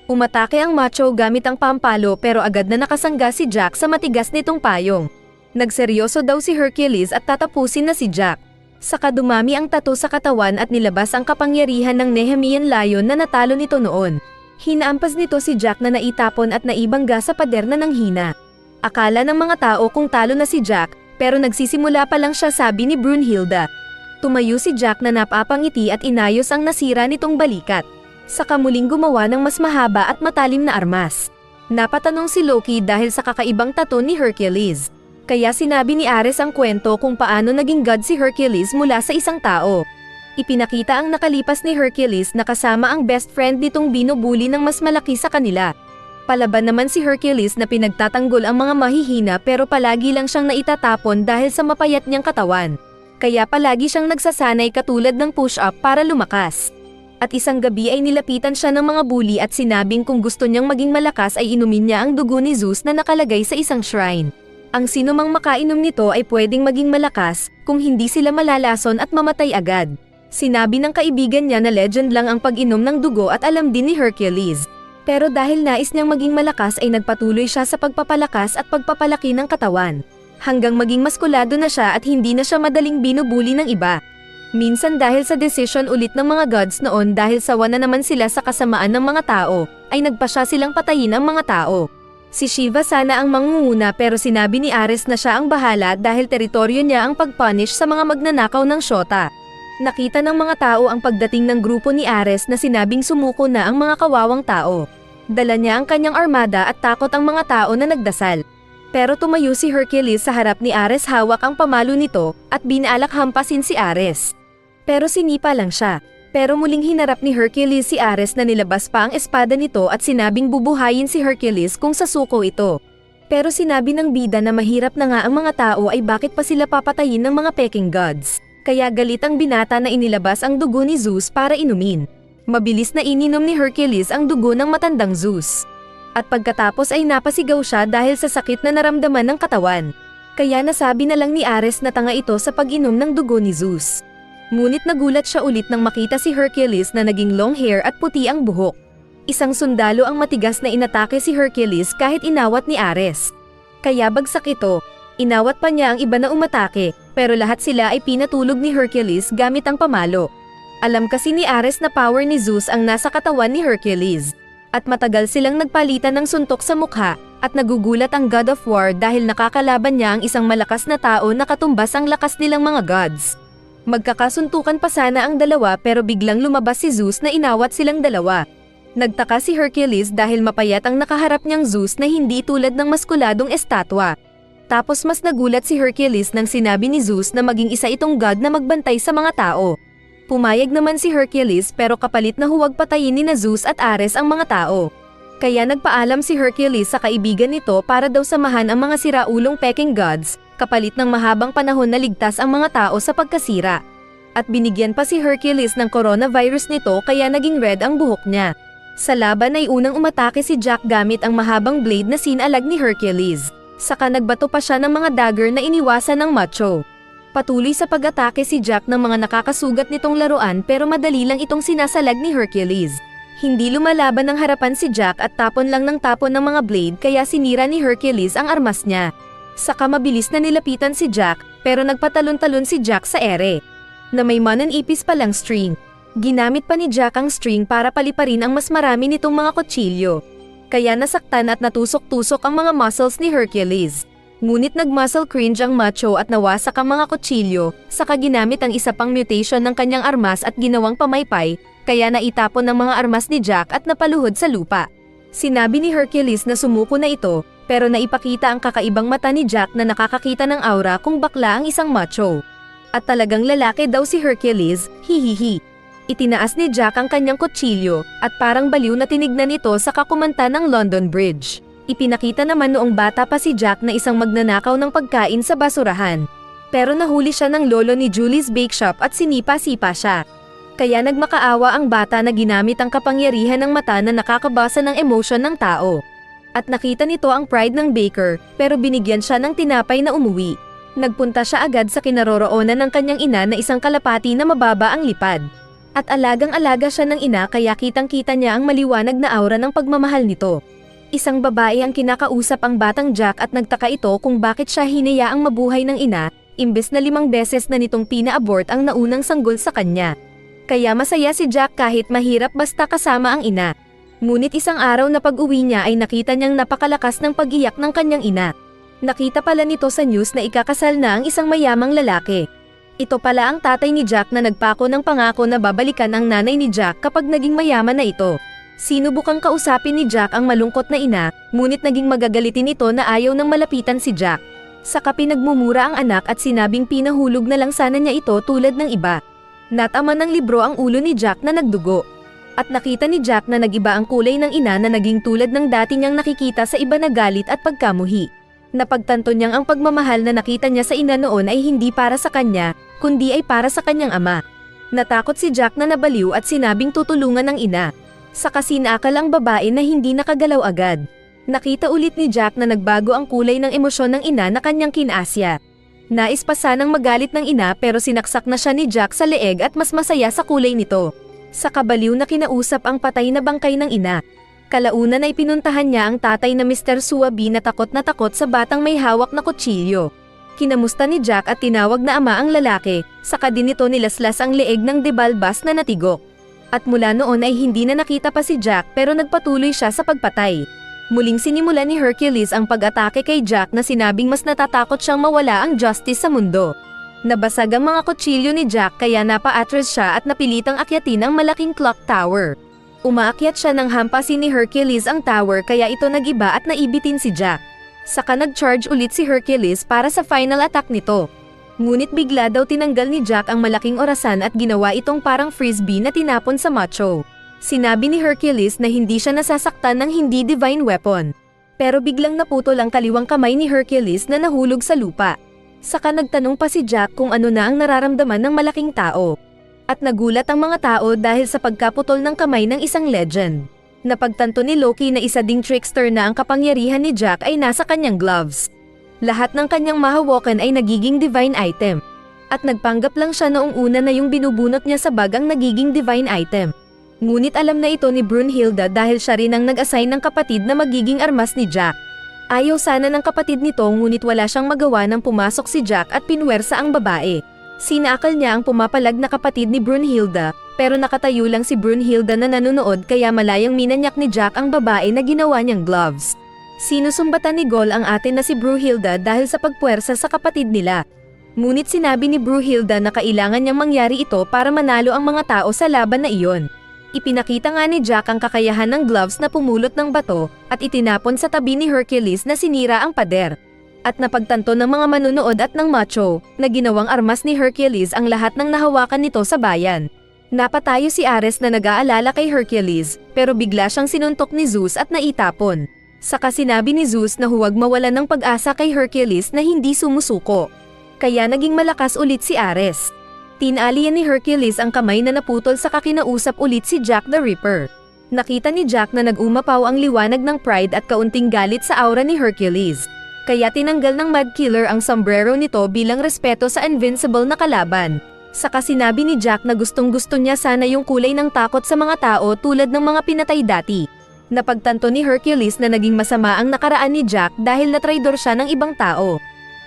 Umatake ang macho gamit ang pampalo pero agad na nakasangga si Jack sa matigas nitong payong. Nagseryoso daw si Hercules at tatapusin na si Jack. Saka dumami ang tattoo sa katawan at nilabas ang kapangyarihan ng Nehemian Lion na natalo nito noon. Hinaampas nito si Jack na naitapon at naibangga sa pader na nanghina. Akala ng mga tao kung talo na si Jack, pero nagsisimula pa lang siya, sabi ni Brunhilde. Tumayo si Jack na napapangiti at inayos ang nasira nitong balikat. Saka muling gumawa ng mas mahaba at matalim na armas. Napatanong si Loki dahil sa kakaibang tattoo ni Hercules. Kaya sinabi ni Ares ang kwento kung paano naging god si Hercules mula sa isang tao. Ipinakita ang nakalipas ni Hercules na kasama ang best friend nitong binubuli ng mas malaki sa kanila. Palaban naman si Hercules na pinagtatanggol ang mga mahihina pero palagi lang siyang naitatapon dahil sa mapayat niyang katawan. Kaya palagi siyang nagsasanay katulad ng push-up para lumakas. At isang gabi ay nilapitan siya ng mga bully at sinabing kung gusto niyang maging malakas ay inumin niya ang dugo ni Zeus na nakalagay sa isang shrine. Ang sinumang makainom nito ay pwedeng maging malakas kung hindi sila malalason at mamatay agad. Sinabi ng kaibigan niya na legend lang ang pag-inom ng dugo at alam din ni Hercules. Pero dahil nais niyang maging malakas ay nagpatuloy siya sa pagpapalakas at pagpapalaki ng katawan. Hanggang maging maskulado na siya at hindi na siya madaling binubuli ng iba. Minsan dahil sa decision ulit ng mga gods noon dahil sawa na naman sila sa kasamaan ng mga tao, ay nagpasya silang patayin ang mga tao. Si Shiva sana ang mangunguna pero sinabi ni Ares na siya ang bahala dahil teritoryo niya ang pagpunish sa mga magnanakaw ng Shota. Nakita ng mga tao ang pagdating ng grupo ni Ares na sinabing sumuko na ang mga kawawang tao. Dala niya ang kanyang armada at takot ang mga tao na nagdasal. Pero tumayo si Hercules sa harap ni Ares, hawak ang pamalo nito at binalak hampasin si Ares. Pero sinipa lang siya. Pero muling hinarap ni Hercules si Ares na nilabas pa ang espada nito at sinabing bubuhayin si Hercules kung sasuko ito. Pero sinabi ng bida na mahirap na nga ang mga tao ay bakit pa sila papatayin ng mga peking gods. Kaya galit ang binata na inilabas ang dugo ni Zeus para inumin. Mabilis na ininom ni Hercules ang dugo ng matandang Zeus. At pagkatapos ay napasigaw siya dahil sa sakit na naramdaman ng katawan. Kaya nasabi na lang ni Ares na tanga ito sa pag-inom ng dugo ni Zeus. Ngunit nagulat siya ulit nang makita si Hercules na naging long hair at puti ang buhok. Isang sundalo ang matigas na inatake si Hercules kahit inawat ni Ares. Kaya bagsak ito, inawat pa niya ang iba na umatake, pero lahat sila ay pinatulog ni Hercules gamit ang pamalo. Alam kasi ni Ares na power ni Zeus ang nasa katawan ni Hercules. At matagal silang nagpalitan ng suntok sa mukha, at nagugulat ang God of War dahil nakakalaban niya ang isang malakas na tao na katumbas ang lakas nilang mga gods. Magkakasuntukan pa sana ang dalawa pero biglang lumabas si Zeus na inawat silang dalawa. Nagtaka si Hercules dahil mapayat ang nakaharap niyang Zeus na hindi tulad ng maskuladong estatwa. Tapos mas nagulat si Hercules nang sinabi ni Zeus na maging isa itong god na magbantay sa mga tao. Pumayag naman si Hercules pero kapalit na huwag patayin ni Zeus at Ares ang mga tao. Kaya nagpaalam si Hercules sa kaibigan nito para daw samahan ang mga siraulong Peking gods, kapalit ng mahabang panahon na ligtas ang mga tao sa pagkasira. At binigyan pa si Hercules ng coronavirus nito kaya naging red ang buhok niya. Sa laban ay unang umatake si Jack gamit ang mahabang blade na sinalag ni Hercules. Saka nagbato pa siya ng mga dagger na iniwasan ng macho. Patuloy sa pag-atake si Jack ng mga nakakasugat nitong laruan pero madali lang itong sinasalag ni Hercules. Hindi lumalaban ng harapan si Jack at tapon lang ng tapon ng mga blade kaya sinira ni Hercules ang armas niya. Saka mabilis na nilapitan si Jack pero nagpatalon-talon si Jack sa ere. Na may mananipis palang string. Ginamit pa ni Jack ang string para paliparin ang mas marami nitong mga kutsilyo. Kaya nasaktan at natusok-tusok ang mga muscles ni Hercules. Ngunit nag-muscle cringe ang macho at nawasak ang mga kutsilyo, saka ginamit ang isa pang mutation ng kanyang armas at ginawang pamaypay, kaya naitapon ng mga armas ni Jack at napaluhod sa lupa. Sinabi ni Hercules na sumuko na ito, pero naipakita ang kakaibang mata ni Jack na nakakakita ng aura kung bakla ang isang macho. At talagang lalaki daw si Hercules, hihihi. Itinaas ni Jack ang kanyang kutsilyo, at parang baliw na tinignan ito sa kakumanta ng London Bridge. Ipinakita naman noong bata pa si Jack na isang magnanakaw ng pagkain sa basurahan. Pero nahuli siya ng lolo ni Julie's Bake Shop at sinipa-sipa siya. Kaya nagmakaawa ang bata na ginamit ang kapangyarihan ng mata na nakakabasa ng emosyon ng tao. At nakita nito ang pride ng baker, pero binigyan siya ng tinapay na umuwi. Nagpunta siya agad sa kinaroroonan ng kanyang ina na isang kalapati na mababa ang lipad. At alagang-alaga siya ng ina kaya kitang-kita niya ang maliwanag na aura ng pagmamahal nito. Isang babae ang kinakausap ang batang Jack at nagtaka ito kung bakit siya hinayaang mabuhay ng ina, imbes na 5 beses na nitong pina-abort ang naunang sanggol sa kanya. Kaya masaya si Jack kahit mahirap basta kasama ang ina. Ngunit isang araw na pag-uwi niya ay nakita niyang napakalakas ng pag-iyak ng kanyang ina. Nakita pala nito sa news na ikakasal na ang isang mayamang lalaki. Ito pala ang tatay ni Jack na nagpako ng pangako na babalikan ang nanay ni Jack kapag naging mayaman na ito. Sinubukang kausapin ni Jack ang malungkot na ina, ngunit naging magagalitin ito na ayaw nang malapitan si Jack. Saka pinagmumura ang anak at sinabing pinahulog na lang sana niya ito tulad ng iba. Natama ng libro ang ulo ni Jack na nagdugo. At nakita ni Jack na nagiba ang kulay ng ina na naging tulad ng dati niyang nakikita sa iba na galit at pagkamuhi. Napagtanto niyang ang pagmamahal na nakita niya sa ina noon ay hindi para sa kanya, kundi ay para sa kanyang ama. Natakot si Jack na nabaliw at sinabing tutulungan ng ina. Saka sinakal ang babae na hindi nakagalaw agad. Nakita ulit ni Jack na nagbago ang kulay ng emosyon ng ina na kanyang kinasya. Nais pa sanang magalit ng ina pero sinaksak na siya ni Jack sa leeg at mas masaya sa kulay nito. Sa kabaliw na kinausap ang patay na bangkay ng ina. Kalaunan ay pinuntahan niya ang tatay na Mr. Suwabi na takot sa batang may hawak na kutsilyo. Kinamusta ni Jack at tinawag na ama ang lalaki, saka din nito nilaslas ang leeg ng debalbas na natigok. At mula noon ay hindi na nakita pa si Jack pero nagpatuloy siya sa pagpatay. Muling sinimulan ni Hercules ang pag-atake kay Jack na sinabing mas natatakot siyang mawala ang justice sa mundo. Nabasag ang mga kutsilyo ni Jack kaya napa-atras siya at napilitang akyatin ang malaking clock tower. Umaakyat siya nang hampasin ni Hercules ang tower kaya ito nagiba at naibitin si Jack. Saka nag-charge ulit si Hercules para sa final attack nito. Ngunit bigla daw tinanggal ni Jack ang malaking orasan at ginawa itong parang frisbee na tinapon sa macho. Sinabi ni Hercules na hindi siya nasasaktan ng hindi divine weapon. Pero biglang naputol ang kaliwang kamay ni Hercules na nahulog sa lupa. Saka nagtanong pa si Jack kung ano na ang nararamdaman ng malaking tao. At nagulat ang mga tao dahil sa pagkaputol ng kamay ng isang legend. Napagtanto ni Loki na isa ding trickster na ang kapangyarihan ni Jack ay nasa kanyang gloves. Lahat ng kanyang mahawakan ay nagiging divine item. At nagpanggap lang siya noong una na yung binubunot niya sa bag ang nagiging divine item. Ngunit alam na ito ni Brunhilde dahil siya rin ang nag-assign ng kapatid na magiging armas ni Jack. Ayaw sana ng kapatid nito ngunit wala siyang magawa nang pumasok si Jack at pinwersa ang babae. Sinakal niya ang pumapalag na kapatid ni Brunhilde, pero nakatayo lang si Brunhilde na nanonood kaya malayang minanyak ni Jack ang babae na ginawa niyang gloves. Sinusumbatan ni Gol ang ate na si Brunhilde dahil sa pagpuwersa sa kapatid nila. Ngunit sinabi ni Brunhilde na kailangan niyang mangyari ito para manalo ang mga tao sa laban na iyon. Ipinakita nga ni Jack ang kakayahan ng gloves na pumulot ng bato at itinapon sa tabi ni Hercules na sinira ang pader. At napagtanto ng mga manunood at ng macho na ginawang armas ni Hercules ang lahat ng nahawakan nito sa bayan. Napatayo si Ares na nag-aalala kay Hercules pero bigla siyang sinuntok ni Zeus at naitapon. Saka sinabi ni Zeus na huwag mawalan ng pag-asa kay Hercules na hindi sumusuko. Kaya naging malakas ulit si Ares. Tinali ni Hercules ang kamay na naputol sa kakinausap ulit si Jack the Ripper. Nakita ni Jack na nag-umapaw ang liwanag ng pride at kaunting galit sa aura ni Hercules. Kaya tinanggal ng Mad Killer ang sombrero nito bilang respeto sa invincible na kalaban. Saka sinabi ni Jack na gustong-gusto niya sana yung kulay ng takot sa mga tao tulad ng mga pinatay dati. Napagtanto ni Hercules na naging masama ang nakaraan ni Jack dahil natraidor siya ng ibang tao.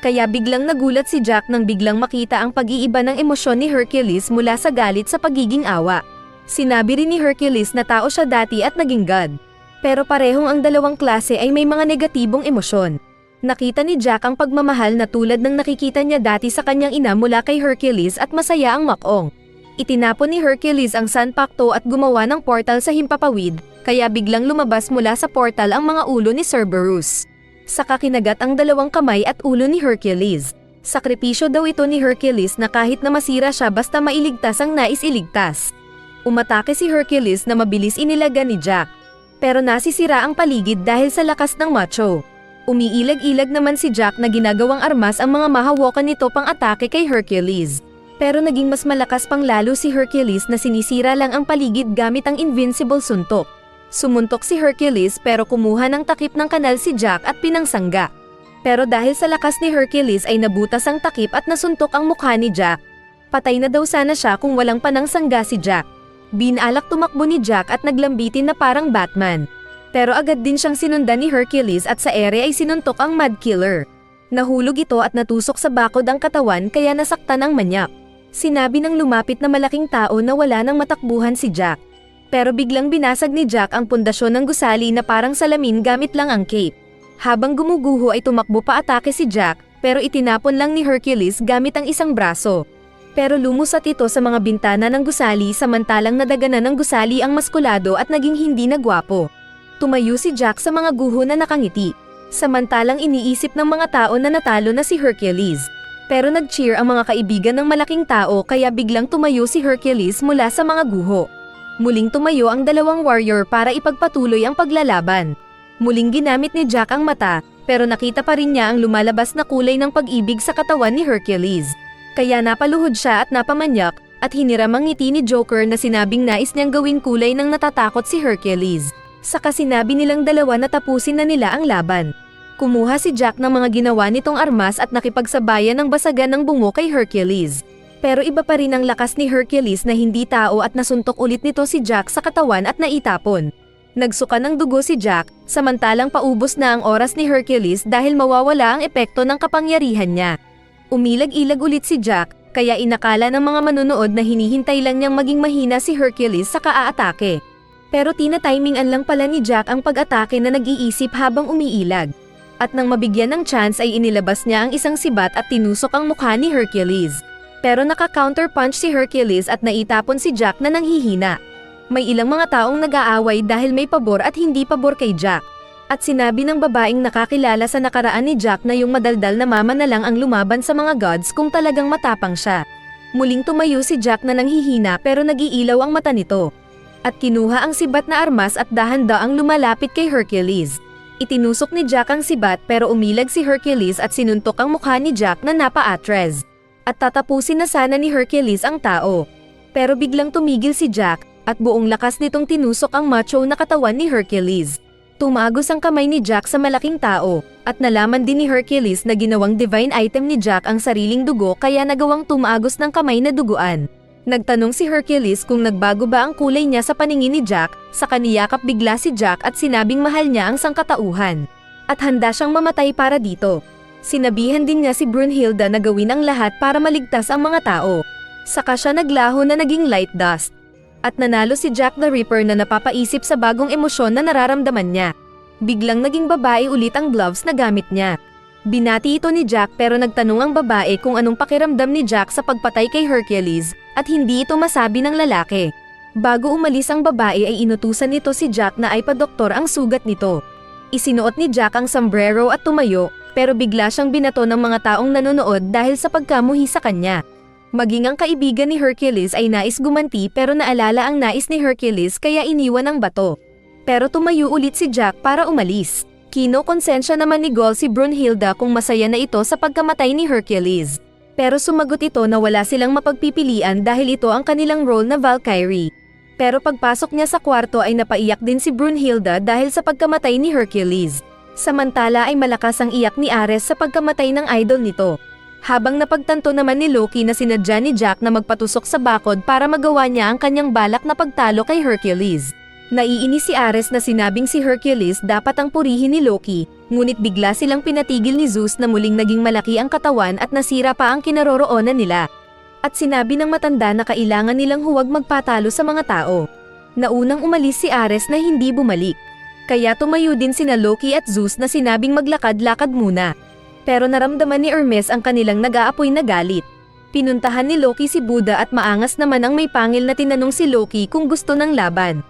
Kaya biglang nagulat si Jack nang biglang makita ang pag-iiba ng emosyon ni Hercules mula sa galit sa pagiging awa. Sinabi rin ni Hercules na tao siya dati at naging god. Pero parehong ang dalawang klase ay may mga negatibong emosyon. Nakita ni Jack ang pagmamahal na tulad ng nakikita niya dati sa kanyang ina mula kay Hercules at masaya ang makong. Itinapon ni Hercules ang Sanpakto at gumawa ng portal sa himpapawid, kaya biglang lumabas mula sa portal ang mga ulo ni Cerberus. Saka kinagat ang dalawang kamay at ulo ni Hercules. Sakripisyo daw ito ni Hercules na kahit na masira siya basta mailigtas ang nais iligtas. Umatake si Hercules na mabilis inilaga ni Jack. Pero nasisira ang paligid dahil sa lakas ng macho. Umiilag-ilag naman si Jack na ginagawang armas ang mga mahawakan nito pang atake kay Hercules. Pero naging mas malakas pang lalo si Hercules na sinisira lang ang paligid gamit ang invincible suntok. Sumuntok si Hercules pero kumuha ng takip ng kanal si Jack at pinangsangga. Pero dahil sa lakas ni Hercules ay nabutas ang takip at nasuntok ang mukha ni Jack. Patay na daw sana siya kung walang panangsangga si Jack. Binalak tumakbo ni Jack at naglambitin na parang Batman. Pero agad din siyang sinundan ni Hercules at sa ere ay sinuntok ang Mad Killer. Nahulog ito at natusok sa bakod ang katawan kaya nasaktan ang manyak. Sinabi ng lumapit na malaking tao na wala nang matakbuhan si Jack. Pero biglang binasag ni Jack ang pundasyon ng gusali na parang salamin gamit lang ang cape. Habang gumuguho ay tumakbo pa atake si Jack, pero itinapon lang ni Hercules gamit ang isang braso. Pero lumusat ito sa mga bintana ng gusali samantalang nadaganan ng gusali ang maskulado at naging hindi na gwapo. Tumayo si Jack sa mga guho na nakangiti. Samantalang iniisip ng mga tao na natalo na si Hercules. Pero nag-cheer ang mga kaibigan ng malaking tao kaya biglang tumayo si Hercules mula sa mga guho. Muling tumayo ang dalawang warrior para ipagpatuloy ang paglalaban. Muling ginamit ni Jack ang mata, pero nakita pa rin niya ang lumalabas na kulay ng pag-ibig sa katawan ni Hercules. Kaya napaluhod siya at napamanyak, at hiniram ang ngiti ni Joker na sinabing nais niyang gawing kulay ng natatakot si Hercules. Saka sinabi nilang dalawa na tapusin na nila ang laban. Kumuha si Jack ng mga ginawa nitong armas at nakipagsabayan ng basagan ng bungo kay Hercules. Pero iba pa rin ang lakas ni Hercules na hindi tao at nasuntok ulit nito si Jack sa katawan at naitapon. Nagsuka ng dugo si Jack, samantalang paubos na ang oras ni Hercules dahil mawawala ang epekto ng kapangyarihan niya. Umilag-ilag ulit si Jack, kaya inakala ng mga manunood na hinihintay lang niyang maging mahina si Hercules sa kaaatake. Pero tinatimingan lang pala ni Jack ang pag-atake na nag-iisip habang umiilag. At nang mabigyan ng chance ay inilabas niya ang isang sibat at tinusok ang mukha ni Hercules. Pero naka-counterpunch si Hercules at naitapon si Jack na nanghihina. May ilang mga taong nag-aaway dahil may pabor at hindi pabor kay Jack. At sinabi ng babaeng nakakilala sa nakaraan ni Jack na yung madaldal na mama na lang ang lumaban sa mga gods kung talagang matapang siya. Muling tumayo si Jack na nanghihina pero nag-iilaw ang mata nito. At kinuha ang sibat na armas at dahan-daang lumalapit kay Hercules. Itinusok ni Jack ang sibat pero umilag si Hercules at sinuntok ang mukha ni Jack na napa-atres. At tatapusin na sana ni Hercules ang tao. Pero biglang tumigil si Jack, at buong lakas nitong tinusok ang macho na katawan ni Hercules. Tumagos ang kamay ni Jack sa malaking tao, at nalaman din ni Hercules na ginawang divine item ni Jack ang sariling dugo kaya nagawang tumagos ng kamay na duguan. Nagtanong si Hercules kung nagbago ba ang kulay niya sa paningin ni Jack, saka niyakap bigla si Jack at sinabing mahal niya ang sangkatauhan. At handa siyang mamatay para dito. Sinabihan din niya si Brunhilde na gawin ang lahat para maligtas ang mga tao. Saka siya naglaho na naging light dust. At nanalo si Jack the Ripper na napapaisip sa bagong emosyon na nararamdaman niya. Biglang naging babae ulit ang gloves na gamit niya. Binati ito ni Jack pero nagtanong ang babae kung anong pakiramdam ni Jack sa pagpatay kay Hercules at hindi ito masabi ng lalaki. Bago umalis ang babae ay inutusan nito si Jack na ay padoktor ang sugat nito. Isinuot ni Jack ang sombrero at tumayo pero bigla siyang binato ng mga taong nanonood dahil sa pagkamuhi sa kanya. Maging ang kaibigan ni Hercules ay nais gumanti pero naalala ang nais ni Hercules kaya iniwan ang bato. Pero tumayo ulit si Jack para umalis. Kinokonsensya naman ni Gaul si Brunhilde kung masaya na ito sa pagkamatay ni Hercules. Pero sumagot ito na wala silang mapagpipilian dahil ito ang kanilang role na Valkyrie. Pero pagpasok niya sa kwarto ay napaiyak din si Brunhilde dahil sa pagkamatay ni Hercules. Samantala ay malakas ang iyak ni Ares sa pagkamatay ng idol nito. Habang napagtanto naman ni Loki na sinadya ni Jack na magpatusok sa bakod para magawa niya ang kanyang balak na pagtalo kay Hercules. Naiinis si Ares na sinabing si Hercules dapat ang purihin ni Loki, ngunit bigla silang pinatigil ni Zeus na muling naging malaki ang katawan at nasira pa ang kinaroroonan nila. At sinabi ng matanda na kailangan nilang huwag magpatalo sa mga tao. Naunang umalis si Ares na hindi bumalik. Kaya tumayo din sina Loki at Zeus na sinabing maglakad-lakad muna. Pero naramdaman ni Hermes ang kanilang nag-aapoy na galit. Pinuntahan ni Loki si Buddha at maangas naman ang may pangil na tinanong si Loki kung gusto ng laban.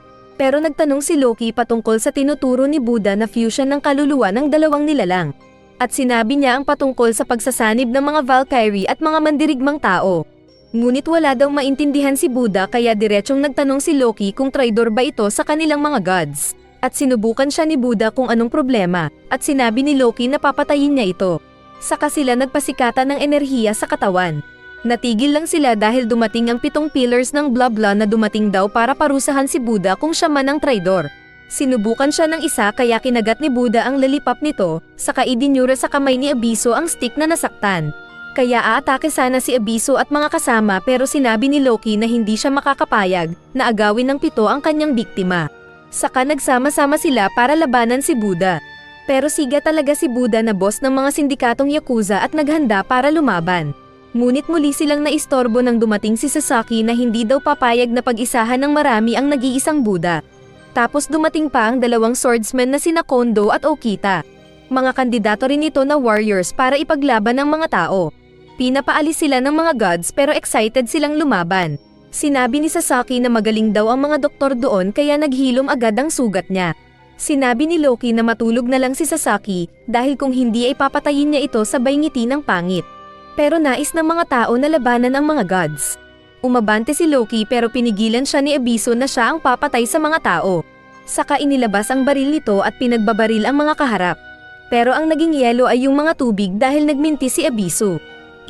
Pero nagtanong si Loki patungkol sa tinuturo ni Buddha na fusion ng kaluluwa ng dalawang nilalang. At sinabi niya ang patungkol sa pagsasanib ng mga Valkyrie at mga mandirigmang tao. Ngunit wala daw maintindihan si Buddha kaya diretsyong nagtanong si Loki kung traidor ba ito sa kanilang mga gods. At sinubukan siya ni Buddha kung anong problema, at sinabi ni Loki na papatayin niya ito. Saka sila nagpasikatan ng enerhiya sa katawan. Natigil lang sila dahil dumating ang 7 pillars ng blah blah na dumating daw para parusahan si Buddha kung siya man ang traidor. Sinubukan siya ng isa kaya kinagat ni Buddha ang lalipap nito, saka idinyura sa kamay ni Abiso ang stick na nasaktan. Kaya aatake sana si Abiso at mga kasama pero sinabi ni Loki na hindi siya makakapayag na agawin ng 7 ang kanyang biktima. Saka nagsama-sama sila para labanan si Buddha. Pero siga talaga si Buddha na boss ng mga sindikatong Yakuza at naghanda para lumaban. Ngunit muli silang naistorbo nang dumating si Sasaki na hindi daw papayag na pag-isahan ng marami ang nag-iisang Buddha. Tapos dumating pa ang 2 swordsmen na sina Kondo at Okita. Mga kandidato rin ito na warriors para ipaglaban ng mga tao. Pinapaalis sila ng mga gods pero excited silang lumaban. Sinabi ni Sasaki na magaling daw ang mga doktor doon kaya naghilom agad ang sugat niya. Sinabi ni Loki na matulog na lang si Sasaki dahil kung hindi ay papatayin niya ito sabay ngiti ng pangit. Pero nais ng mga tao na labanan ang mga gods. Umabante si Loki pero pinigilan siya ni Abiso na siya ang papatay sa mga tao. Saka inilabas ang baril nito at pinagbabaril ang mga kaharap. Pero ang naging yelo ay yung mga tubig dahil nagminti si Abiso.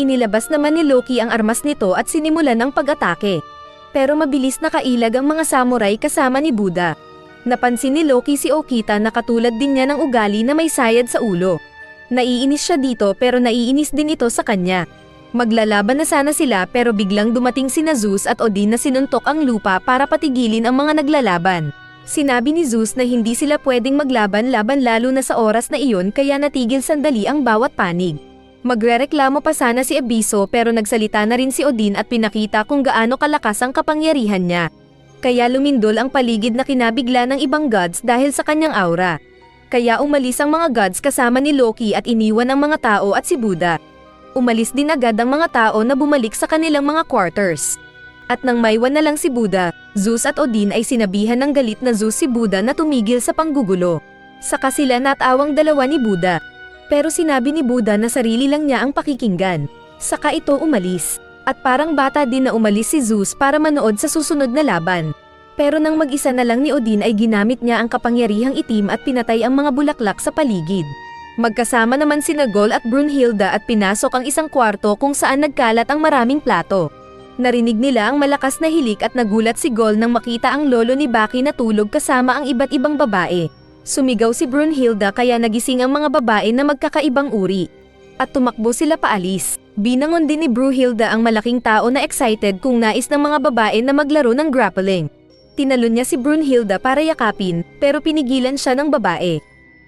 Inilabas naman ni Loki ang armas nito at sinimulan ng pag-atake. Pero mabilis nakailag ang mga samurai kasama ni Buddha. Napansin ni Loki si Okita na katulad din niya ng ugali na may sayad sa ulo. Naiinis siya dito pero naiinis din ito sa kanya. Maglalaban na sana sila pero biglang dumating sina Zeus at Odin na sinuntok ang lupa para patigilin ang mga naglalaban. Sinabi ni Zeus na hindi sila pwedeng maglaban-laban lalo na sa oras na iyon kaya natigil sandali ang bawat panig. Magrereklamo pa sana si Abiso pero nagsalita na rin si Odin at pinakita kung gaano kalakas ang kapangyarihan niya. Kaya lumindol ang paligid na kinabigla ng ibang gods dahil sa kanyang aura. Kaya umalis ang mga gods kasama ni Loki at iniwan ang mga tao at si Buddha. Umalis din agad ang mga tao na bumalik sa kanilang mga quarters. At nang maiwan na lang si Buddha, Zeus at Odin ay sinabihan ng galit na Zeus si Buddha na tumigil sa panggugulo. Saka sila natawang dalawa ni Buddha. Pero sinabi ni Buddha na sarili lang niya ang pakikinggan. Saka ito umalis. At parang bata din na umalis si Zeus para manood sa susunod na laban. Pero nang mag-isa na lang ni Odin ay ginamit niya ang kapangyarihang itim at pinatay ang mga bulaklak sa paligid. Magkasama naman sina Gaul at Brunhilde at pinasok ang isang kwarto kung saan nagkalat ang maraming plato. Narinig nila ang malakas na hilik at nagulat si Gaul nang makita ang lolo ni Baki na tulog kasama ang iba't ibang babae. Sumigaw si Brunhilde kaya nagising ang mga babae na magkakaibang uri. At tumakbo sila paalis. Binangon din ni Brunhilde ang malaking tao na excited kung nais ng mga babae na maglaro ng grappling. Tinalon niya si Brunhilde para yakapin, pero pinigilan siya ng babae.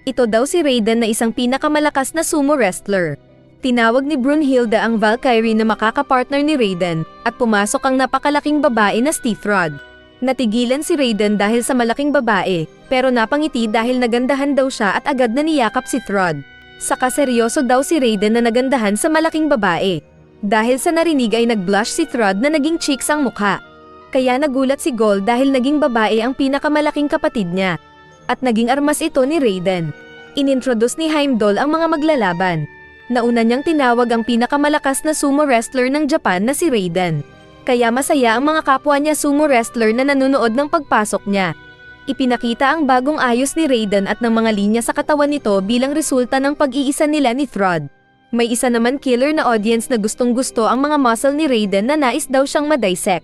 Ito daw si Raiden na isang pinakamalakas na sumo wrestler. Tinawag ni Brunhilde ang Valkyrie na makakapartner ni Raiden, at pumasok ang napakalaking babae na Stithrod. Natigilan si Raiden dahil sa malaking babae, pero napangiti dahil nagandahan daw siya at agad na niyakap si Throd. Saka seryoso daw si Raiden na nagandahan sa malaking babae. Dahil sa narinig ay nag-blush si Throd na naging cheeks ang mukha. Kaya nagulat si Gold dahil naging babae ang pinakamalaking kapatid niya. At naging armas ito ni Raiden. Inintroduce ni Heimdall ang mga maglalaban. Nauna niyang tinawag ang pinakamalakas na sumo wrestler ng Japan na si Raiden. Kaya masaya ang mga kapwa niya sumo wrestler na nanonood ng pagpasok niya. Ipinakita ang bagong ayos ni Raiden at ng mga linya sa katawan nito bilang resulta ng pag-iisa nila ni Throd. May isa naman killer na audience na gustong-gusto ang mga muscle ni Raiden na nais daw siyang ma-dissect.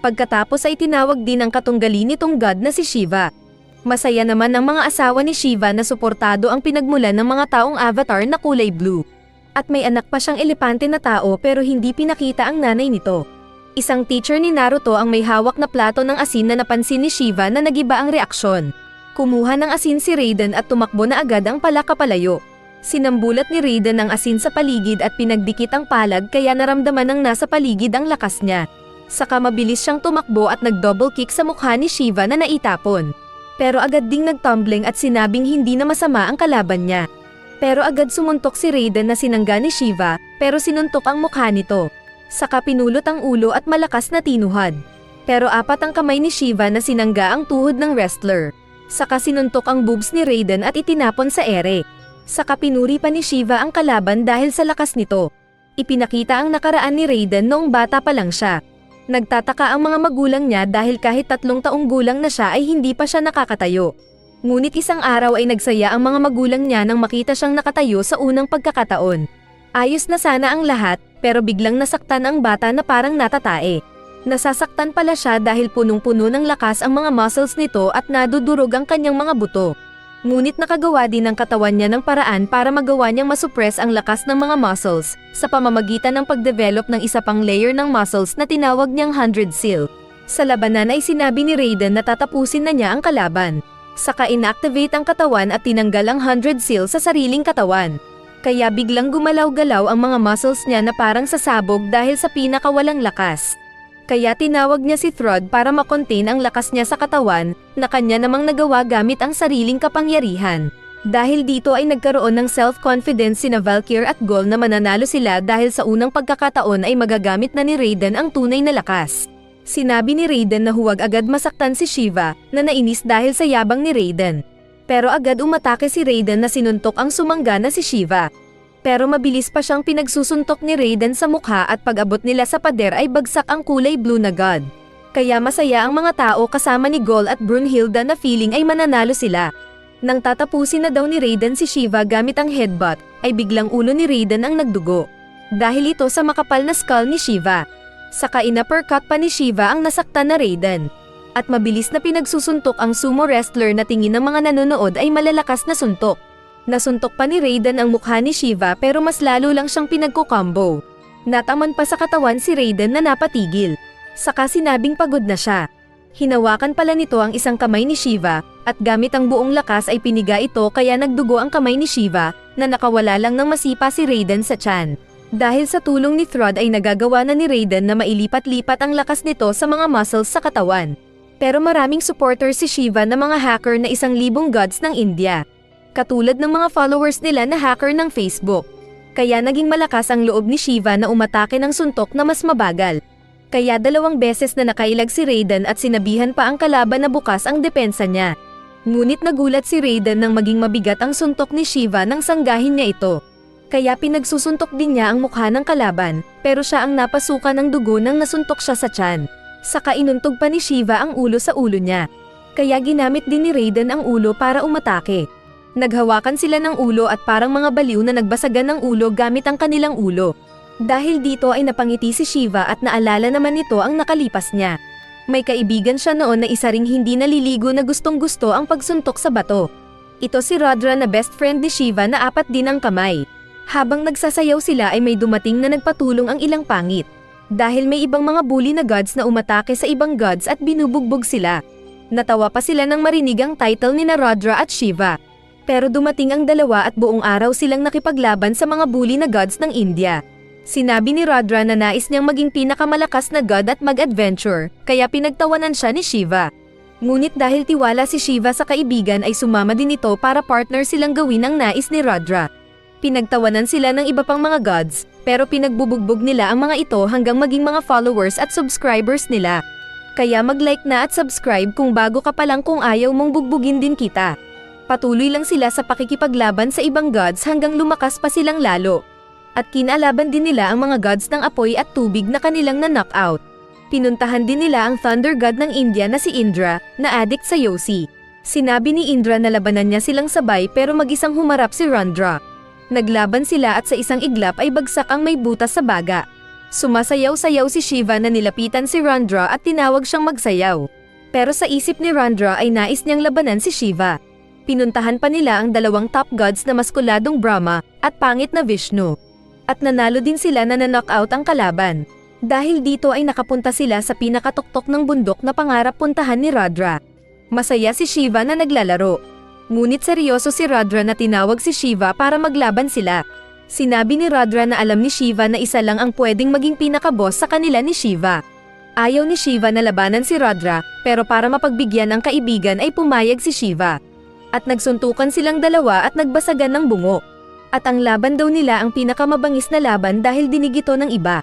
Pagkatapos ay tinawag din ang katunggali nitong god na si Shiva. Masaya naman ang mga asawa ni Shiva na suportado ang pinagmulan ng mga taong avatar na kulay blue. At may anak pa siyang elepante na tao pero hindi pinakita ang nanay nito. Isang teacher ni Naruto ang may hawak na plato ng asin na napansin ni Shiva na nagiba ang reaksyon. Kumuha ng asin si Raiden at tumakbo na agad ang palakapalayo. Sinambulat ni Raiden ang asin sa paligid at pinagdikit ang palad kaya naramdaman ng nasa paligid ang lakas niya. Saka mabilis siyang tumakbo at nag-double kick sa mukha ni Shiva na naitapon. Pero agad ding nagtumbling at sinabing hindi na masama ang kalaban niya. Pero agad sumuntok si Raiden na sinangga ni Shiva, pero sinuntok ang mukha nito. Saka pinulot ang ulo at malakas na tinuhad. Pero apat ang kamay ni Shiva na sinangga ang tuhod ng wrestler. Saka sinuntok ang boobs ni Raiden at itinapon sa ere. Saka pinuri pa ni Shiva ang kalaban dahil sa lakas nito. Ipinakita ang nakaraan ni Raiden noong bata pa lang siya. Nagtataka ang mga magulang niya dahil kahit 3 taong gulang na siya ay hindi pa siya nakakatayo. Ngunit isang araw ay nagsaya ang mga magulang niya nang makita siyang nakatayo sa unang pagkakataon. Ayos na sana ang lahat, pero biglang nasaktan ang bata na parang natatae. Nasasaktan pala siya dahil punong-puno ng lakas ang mga muscles nito at nadudurog ang kanyang mga buto. Ngunit nakagawa din ng katawan niya ng paraan para magawa niyang masuppress ang lakas ng mga muscles, sa pamamagitan ng pagdevelop ng isa pang layer ng muscles na tinawag niyang 100 Seal. Sa labanan ay sinabi ni Raiden na tatapusin na niya ang kalaban. Saka inactivate ang katawan at tinanggal ang 100 Seal sa sariling katawan. Kaya biglang gumalaw-galaw ang mga muscles niya na parang sasabog dahil sa pinakawalang lakas. Kaya tinawag niya si Throd para makontain ang lakas niya sa katawan, na kanya namang nagawa gamit ang sariling kapangyarihan. Dahil dito ay nagkaroon ng self-confidence sina Valkyrie at Gold na mananalo sila dahil sa unang pagkakataon ay magagamit na ni Raiden ang tunay na lakas. Sinabi ni Raiden na huwag agad masaktan si Shiva, na nainis dahil sa yabang ni Raiden. Pero agad umatake si Raiden na sinuntok ang sumangga na si Shiva. Pero mabilis pa siyang pinagsusuntok ni Raiden sa mukha at pag-abot nila sa pader ay bagsak ang kulay blue na god. Kaya masaya ang mga tao kasama ni Gold at Brunhilde na feeling ay mananalo sila. Nang tatapusin na daw ni Raiden si Shiva gamit ang headbutt, ay biglang ulo ni Raiden ang nagdugo. Dahil ito sa makapal na skull ni Shiva. Saka in-uppercut pa ni Shiva ang nasaktan na Raiden. At mabilis na pinagsusuntok ang sumo wrestler na tingin ng mga nanonood ay malalakas na suntok. Nasuntok pa ni Raiden ang mukha ni Shiva pero mas lalo lang siyang pinagko-combo. Nataman pa sa katawan si Raiden na napatigil. Saka sinabing pagod na siya. Hinawakan pala nito ang isang kamay ni Shiva, at gamit ang buong lakas ay piniga ito kaya nagdugo ang kamay ni Shiva, na nakawala lang ng masipa si Raiden sa tiyan. Dahil sa tulong ni Throd ay nagagawa na ni Raiden na mailipat-lipat ang lakas nito sa mga muscles sa katawan. Pero maraming supporter si Shiva na mga hacker na 1,000 gods ng India. Katulad ng mga followers nila na hacker ng Facebook. Kaya naging malakas ang loob ni Shiva na umatake ng suntok na mas mabagal. Kaya 2 beses na nakailag si Raiden at sinabihan pa ang kalaban na bukas ang depensa niya. Ngunit nagulat si Raiden nang maging mabigat ang suntok ni Shiva nang sanggahin niya ito. Kaya pinagsusuntok din niya ang mukha ng kalaban, pero siya ang napasukan ng dugo nang nasuntok siya sa tiyan. Saka inuntog pa ni Shiva ang ulo sa ulo niya. Kaya ginamit din ni Raiden ang ulo para umatake. Naghawakan sila ng ulo at parang mga baliw na nagbasagan ng ulo gamit ang kanilang ulo. Dahil dito ay napangiti si Shiva at naalala naman nito ang nakalipas niya. May kaibigan siya noon na isa ring hindi naliligo na gustong-gusto ang pagsuntok sa bato. Ito si Rudra na best friend ni Shiva na 4 din ang kamay. Habang nagsasayaw sila ay may dumating na nagpatulong ang ilang pangit. Dahil may ibang mga bully na gods na umatake sa ibang gods at binubugbog sila. Natawa pa sila nang marinig ang title ni na Rudra at Shiva. Pero dumating ang dalawa at buong araw silang nakipaglaban sa mga bully na gods ng India. Sinabi ni Rudra na nais niyang maging pinakamalakas na god at mag-adventure, kaya pinagtawanan siya ni Shiva. Ngunit dahil tiwala si Shiva sa kaibigan ay sumama din ito para partner silang gawin ang nais ni Rudra. Pinagtawanan sila ng iba pang mga gods, pero pinagbubugbog nila ang mga ito hanggang maging mga followers at subscribers nila. Kaya mag-like na at subscribe kung bago ka pa lang kung ayaw mong bugbugin din kita. Patuloy lang sila sa pakikipaglaban sa ibang gods hanggang lumakas pa silang lalo. At kinalaban din nila ang mga gods ng apoy at tubig na kanilang na-knockout. Pinuntahan din nila ang thunder god ng India na si Indra, na addict sa yosi. Sinabi ni Indra na labanan niya silang sabay pero mag-isang humarap si Rudra. Naglaban sila at sa isang iglap ay bagsak ang may butas sa baga. Sumasayaw-sayaw si Shiva na nilapitan si Rudra at tinawag siyang magsayaw. Pero sa isip ni Rudra ay nais niyang labanan si Shiva. Pinuntahan pa nila ang dalawang top gods na maskuladong Brahma at pangit na Vishnu. At nanalo din sila na na-knockout ang kalaban. Dahil dito ay nakapunta sila sa pinakatuktok ng bundok na pangarap puntahan ni Rudra. Masaya si Shiva na naglalaro. Ngunit seryoso si Rudra na tinawag si Shiva para maglaban sila. Sinabi ni Rudra na alam ni Shiva na isa lang ang pwedeng maging pinaka-boss sa kanila ni Shiva. Ayaw ni Shiva na labanan si Rudra, pero para mapagbigyan ang kaibigan ay pumayag si Shiva. At nagsuntukan silang dalawa at nagbasagan ng bungo. At ang laban daw nila ang pinakamabangis na laban dahil dinig ito ng iba.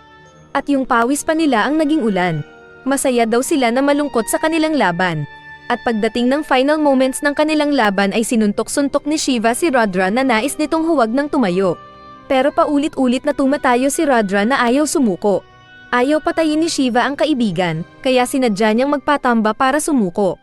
At yung pawis pa nila ang naging ulan. Masaya daw sila na malungkot sa kanilang laban. At pagdating ng final moments ng kanilang laban ay sinuntok-suntok ni Shiva si Rudra na nais nitong huwag nang tumayo. Pero paulit-ulit na tumatayo si Rudra na ayaw sumuko. Ayaw patayin ni Shiva ang kaibigan, kaya sinadya niyang magpatamba para sumuko.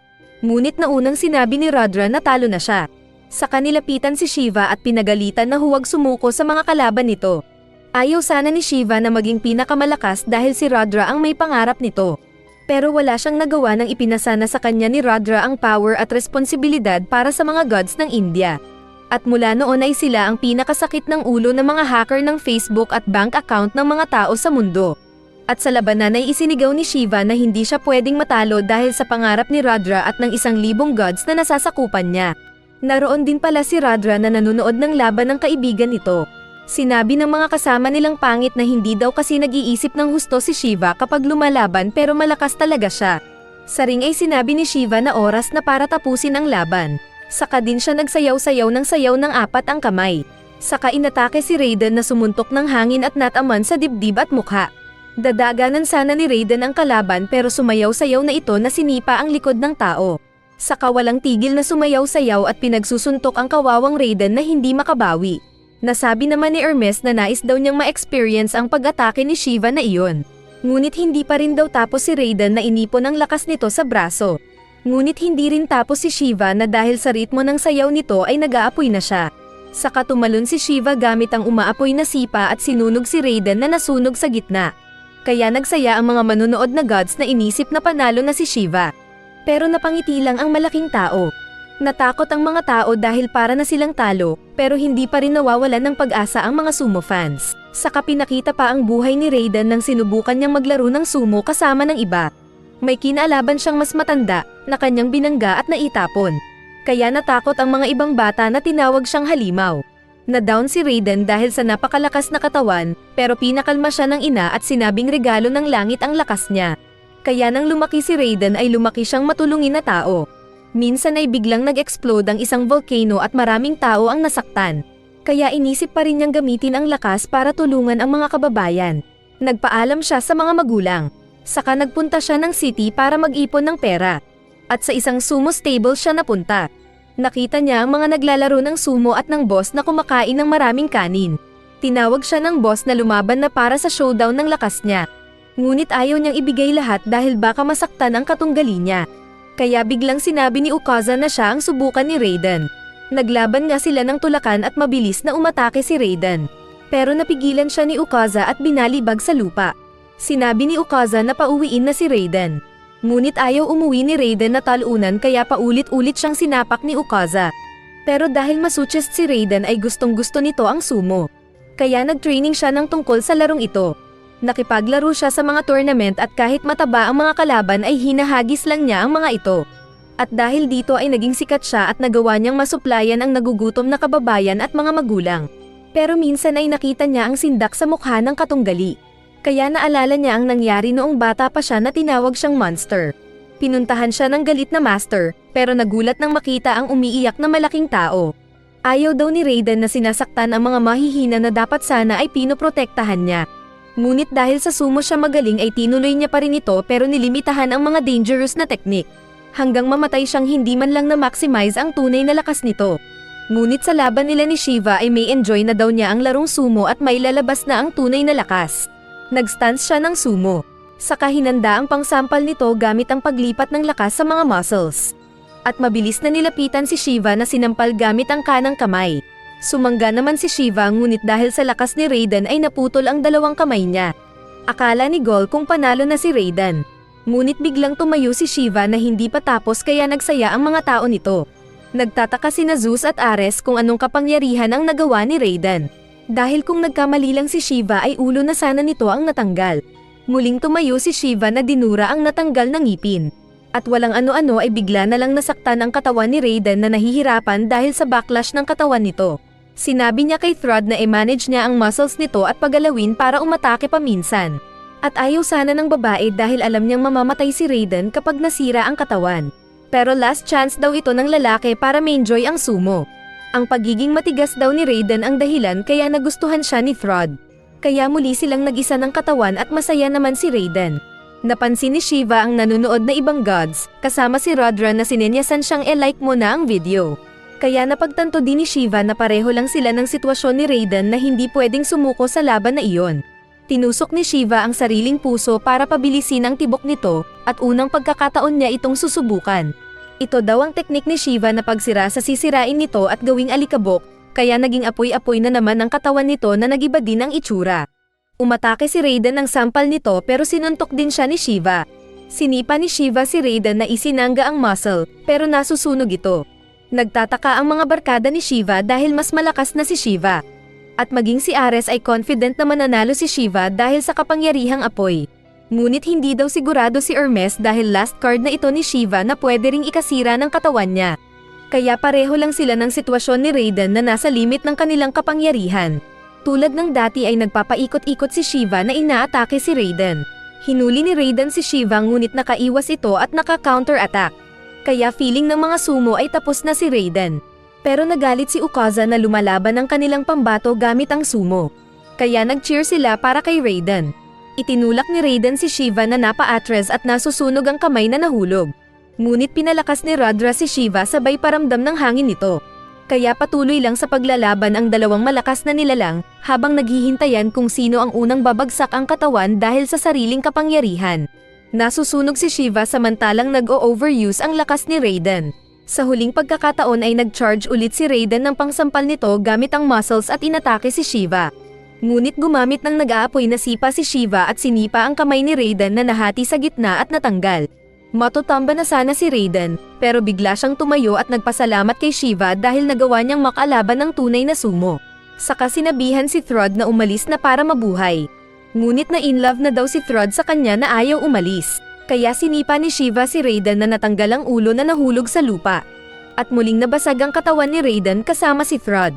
Ngunit naunang sinabi ni Rudra na talo na siya. Sa kanilapitan si Shiva at pinagalitan na huwag sumuko sa mga kalaban nito. Ayaw sana ni Shiva na maging pinakamalakas dahil si Rudra ang may pangarap nito. Pero wala siyang nagawa nang ipinasana sa kanya ni Rudra ang power at responsibilidad para sa mga gods ng India. At mula noon ay sila ang pinakasakit ng ulo ng mga hacker ng Facebook at bank account ng mga tao sa mundo. At sa labanan ay isinigaw ni Shiva na hindi siya pwedeng matalo dahil sa pangarap ni Rudra at ng 1,000 gods na nasasakupan niya. Naroon din pala si Rudra na nanonood ng laban ng kaibigan nito. Sinabi ng mga kasama nilang pangit na hindi daw kasi nag-iisip ng husto si Shiva kapag lumalaban pero malakas talaga siya. Sa ring ay sinabi ni Shiva na oras na para tapusin ang laban. Saka din siya nagsayaw-sayaw ng sayaw ng 4 ang kamay. Saka inatake si Raiden na sumuntok ng hangin at nataman sa dibdib at mukha. Dadaganan sana ni Raiden ang kalaban pero sumayaw-sayaw na ito na sinipa ang likod ng tao. Saka walang tigil na sumayaw-sayaw at pinagsusuntok ang kawawang Raiden na hindi makabawi. Nasabi naman ni Hermes na nais daw niyang ma-experience ang pag-atake ni Shiva na iyon. Ngunit hindi pa rin daw tapos si Raiden na inipon ang lakas nito sa braso. Ngunit hindi rin tapos si Shiva na dahil sa ritmo ng sayaw nito ay nag-aapoy na siya. Saka tumalon si Shiva gamit ang umaapoy na sipa at sinunog si Raiden na nasunog sa gitna. Kaya nagsaya ang mga manunood na gods na inisip na panalo na si Shiva. Pero napangiti lang ang malaking tao. Natakot ang mga tao dahil para na silang talo, pero hindi pa rin nawawalan ng pag-asa ang mga sumo fans. Saka pinakita pa ang buhay ni Raiden nang sinubukan niyang maglaro ng sumo kasama ng iba. May kinalaban siyang mas matanda, na kanyang binangga at naitapon. Kaya natakot ang mga ibang bata na tinawag siyang halimaw. Na-down si Raiden dahil sa napakalakas na katawan, pero pinakalma siya ng ina at sinabing regalo ng langit ang lakas niya. Kaya nang lumaki si Raiden ay lumaki siyang matulungin na tao. Minsan ay biglang nag-explode ang isang volcano at maraming tao ang nasaktan. Kaya inisip pa rin niyang gamitin ang lakas para tulungan ang mga kababayan. Nagpaalam siya sa mga magulang. Saka nagpunta siya ng city para mag-ipon ng pera. At sa isang sumo stable siya napunta. Nakita niya ang mga naglalaro ng sumo at ng boss na kumakain ng maraming kanin. Tinawag siya ng boss na lumaban na para sa showdown ng lakas niya. Ngunit ayaw niyang ibigay lahat dahil baka masaktan ang katunggali niya. Kaya biglang sinabi ni Ukaza na siya ang subukan ni Raiden. Naglaban nga sila ng tulakan at mabilis na umatake si Raiden. Pero napigilan siya ni Ukaza at binalibag sa lupa. Sinabi ni Ukaza na pauwiin na si Raiden. Ngunit ayaw umuwi ni Raiden na talunan kaya paulit-ulit siyang sinapak ni Ukaza. Pero dahil masuchest si Raiden ay gustong-gusto nito ang sumo. Kaya nag-training siya ng tungkol sa larong ito. Nakipaglaro siya sa mga tournament at kahit mataba ang mga kalaban ay hinahagis lang niya ang mga ito. At dahil dito ay naging sikat siya at nagawa niyang masuplayan ang nagugutom na kababayan at mga magulang. Pero minsan ay nakita niya ang sindak sa mukha ng katunggali. Kaya naalala niya ang nangyari noong bata pa siya na tinawag siyang monster. Pinuntahan siya ng galit na master, pero nagulat nang makita ang umiiyak na malaking tao. Ayaw daw ni Raiden na sinasaktan ang mga mahihina na dapat sana ay pinoprotektahan niya. Ngunit dahil sa sumo siya magaling ay tinuloy niya pa rin ito pero nilimitahan ang mga dangerous na teknik. Hanggang mamatay siyang hindi man lang na-maximize ang tunay na lakas nito. Ngunit sa laban nila ni Shiva ay may enjoy na daw niya ang larong sumo at may lalabas na ang tunay na lakas. Nag-stance siya ng sumo. Saka hinanda ang pangsampal nito gamit ang paglipat ng lakas sa mga muscles. At mabilis na nilapitan si Shiva na sinampal gamit ang kanang kamay. Sumangga naman si Shiva ngunit dahil sa lakas ni Raiden ay naputol ang dalawang kamay niya. Akala ni Gol kung panalo na si Raiden. Ngunit biglang tumayo si Shiva na hindi pa tapos kaya nagsaya ang mga tao nito. Nagtataka sina Zeus at Ares kung anong kapangyarihan ang nagawa ni Raiden. Dahil kung nagkamali lang si Shiva ay ulo na sana nito ang natanggal. Muling tumayo si Shiva na dinura ang natanggal ng ngipin. At walang ano-ano ay bigla na lang nasaktan ang katawan ni Raiden na nahihirapan dahil sa backlash ng katawan nito. Sinabi niya kay Thrud na i-manage niya ang muscles nito at pagalawin para umatake paminsan. At ayaw sana ng babae dahil alam niyang mamamatay si Raiden kapag nasira ang katawan. Pero last chance daw ito ng lalaki para ma-enjoy ang sumo. Ang pagiging matigas daw ni Raiden ang dahilan kaya nagustuhan siya ni Thrud. Kaya muli silang nag-isa ng katawan at masaya naman si Raiden. Napansin ni Shiva ang nanonood na ibang gods, kasama si Rudra na sinenyasan siyang like mo na ang video. Kaya napagtanto din ni Shiva na pareho lang sila ng sitwasyon ni Raiden na hindi pwedeng sumuko sa laban na iyon. Tinusok ni Shiva ang sariling puso para pabilisin ang tibok nito at unang pagkakataon niya itong susubukan. Ito daw ang teknik ni Shiva na pagsira sa sisirain nito at gawing alikabok, kaya naging apoy-apoy na naman ang katawan nito na nagiba din ang itsura. Umatake si Raiden ng sampal nito pero sinuntok din siya ni Shiva. Sinipa ni Shiva si Raiden na isinangga ang muscle pero nasusunog ito. Nagtataka ang mga barkada ni Shiva dahil mas malakas na si Shiva. At maging si Ares ay confident na mananalo si Shiva dahil sa kapangyarihang apoy. Ngunit hindi daw sigurado si Hermes dahil last card na ito ni Shiva na pwede ring ikasira ng katawan niya. Kaya pareho lang sila ng sitwasyon ni Raiden na nasa limit ng kanilang kapangyarihan. Tulad ng dati ay nagpapaikot-ikot si Shiva na inaatake si Raiden. Hinuli ni Raiden si Shiva ngunit nakaiwas ito at naka-counter-attack. Kaya feeling ng mga sumo ay tapos na si Raiden. Pero nagalit si Ukaza na lumalaban ng kanilang pambato gamit ang sumo. Kaya nag-cheer sila para kay Raiden. Itinulak ni Raiden si Shiva na napa-atres at nasusunog ang kamay na nahulog. Ngunit pinalakas ni Rudra si Shiva sabay paramdam ng hangin nito. Kaya patuloy lang sa paglalaban ang dalawang malakas na nilalang habang naghihintayan kung sino ang unang babagsak ang katawan dahil sa sariling kapangyarihan. Nasusunog si Shiva samantalang nag-o-overuse ang lakas ni Raiden. Sa huling pagkakataon ay nag-charge ulit si Raiden ng pangsampal nito gamit ang muscles at inatake si Shiva. Ngunit gumamit ng nag-aapoy na sipa si Shiva at sinipa ang kamay ni Raiden na nahati sa gitna at natanggal. Matutamba na sana si Raiden, pero bigla siyang tumayo at nagpasalamat kay Shiva dahil nagawa niyang makalaban ng tunay na sumo. Saka sinabihan si Thrud na umalis na para mabuhay. Ngunit na in love na daw si Thrud sa kanya na ayaw umalis. Kaya sinipa ni Shiva si Raiden na natanggal ang ulo na nahulog sa lupa. At muling nabasag ang katawan ni Raiden kasama si Thrud.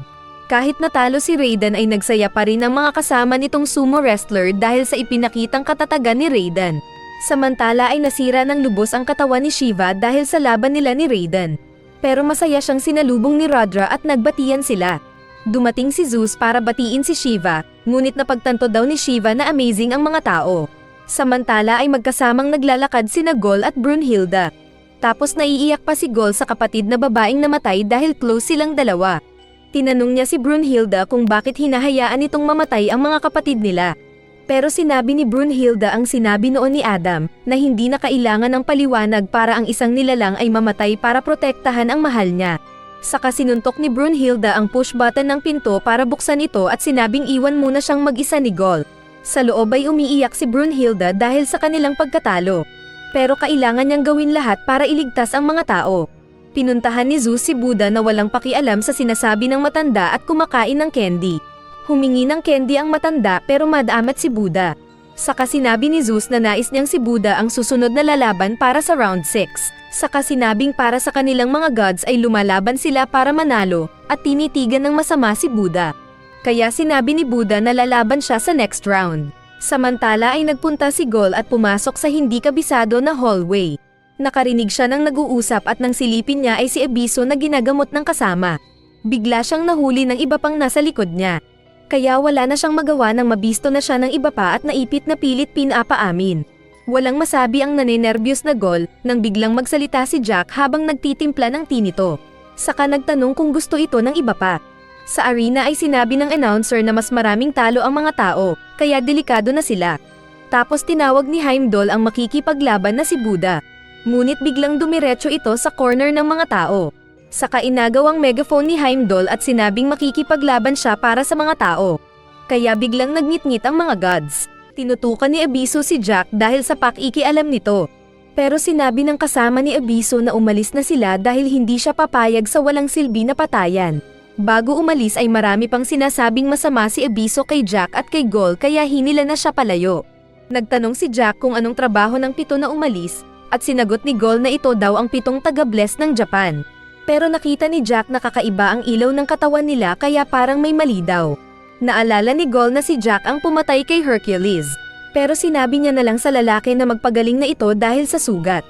Kahit natalo si Raiden ay nagsaya pa rin ang mga kasama nitong sumo wrestler dahil sa ipinakitang katatagan ni Raiden. Samantala ay nasira ng lubos ang katawan ni Shiva dahil sa laban nila ni Raiden. Pero masaya siyang sinalubong ni Rudra at nagbatian sila. Dumating si Zeus para batiin si Shiva, ngunit napagtanto daw ni Shiva na amazing ang mga tao. Samantala ay magkasamang naglalakad sina Gol at Brunhilde. Tapos naiiyak pa si Gol sa kapatid na babaeng namatay dahil close silang dalawa. Tinanong niya si Brunhilde kung bakit hinahayaan itong mamatay ang mga kapatid nila. Pero sinabi ni Brunhilde ang sinabi noon ni Adam na hindi na kailangan ng paliwanag para ang isang nilalang ay mamatay para protektahan ang mahal niya. Saka sinuntok ni Brunhilde ang push button ng pinto para buksan ito at sinabing iwan muna siyang mag-isa ni Gol. Sa loob ay umiiyak si Brunhilde dahil sa kanilang pagkatalo. Pero kailangan niyang gawin lahat para iligtas ang mga tao. Pinuntahan ni Zeus si Buddha na walang pakialam sa sinasabi ng matanda at kumakain ng candy. Humingi ng candy ang matanda pero madamat si Buddha. Saka sinabi ni Zeus na nais niyang si Buddha ang susunod na lalaban para sa round 6. Saka sinabing para sa kanilang mga gods ay lumalaban sila para manalo, at tinitigan ng masama si Buddha. Kaya sinabi ni Buddha na lalaban siya sa next round. Samantala ay nagpunta si Gol at pumasok sa hindi kabisado na hallway. Nakarinig siya ng nag-uusap at nang silipin niya ay si Abiso na ginagamot ng kasama. Bigla siyang nahuli ng iba pang nasa likod niya. Kaya wala na siyang magawa nang mabisto na siya ng iba pa at naipit na pilit pinapaamin. Walang masabi ang naninerbiyos na Gol nang biglang magsalita si Jack habang nagtitimpla ng tea nito. Saka nagtanong kung gusto ito ng iba pa. Sa arena ay sinabi ng announcer na mas maraming talo ang mga tao, kaya delikado na sila. Tapos tinawag ni Heimdall ang makikipaglaban na si Buddha. Ngunit biglang dumiretso ito sa corner ng mga tao. Saka inagaw ang megaphone ni Heimdall at sinabing makikipaglaban siya para sa mga tao. Kaya biglang nagngit-ngit ang mga gods. Tinutukan ni Abiso si Jack dahil sa pakikialam nito. Pero sinabi ng kasama ni Abiso na umalis na sila dahil hindi siya papayag sa walang silbi na patayan. Bago umalis ay marami pang sinasabing masama si Abiso kay Jack at kay Gol kaya hinila na siya palayo. Nagtanong si Jack kung anong trabaho ng 7 na umalis, at sinagot ni Gol na ito daw ang 7 taga-bless ng Japan. Pero nakita ni Jack na kakaiba ang ilaw ng katawan nila kaya parang may mali daw. Naalala ni Gol na si Jack ang pumatay kay Hercules. Pero sinabi niya na lang sa lalaki na magpagaling na ito dahil sa sugat.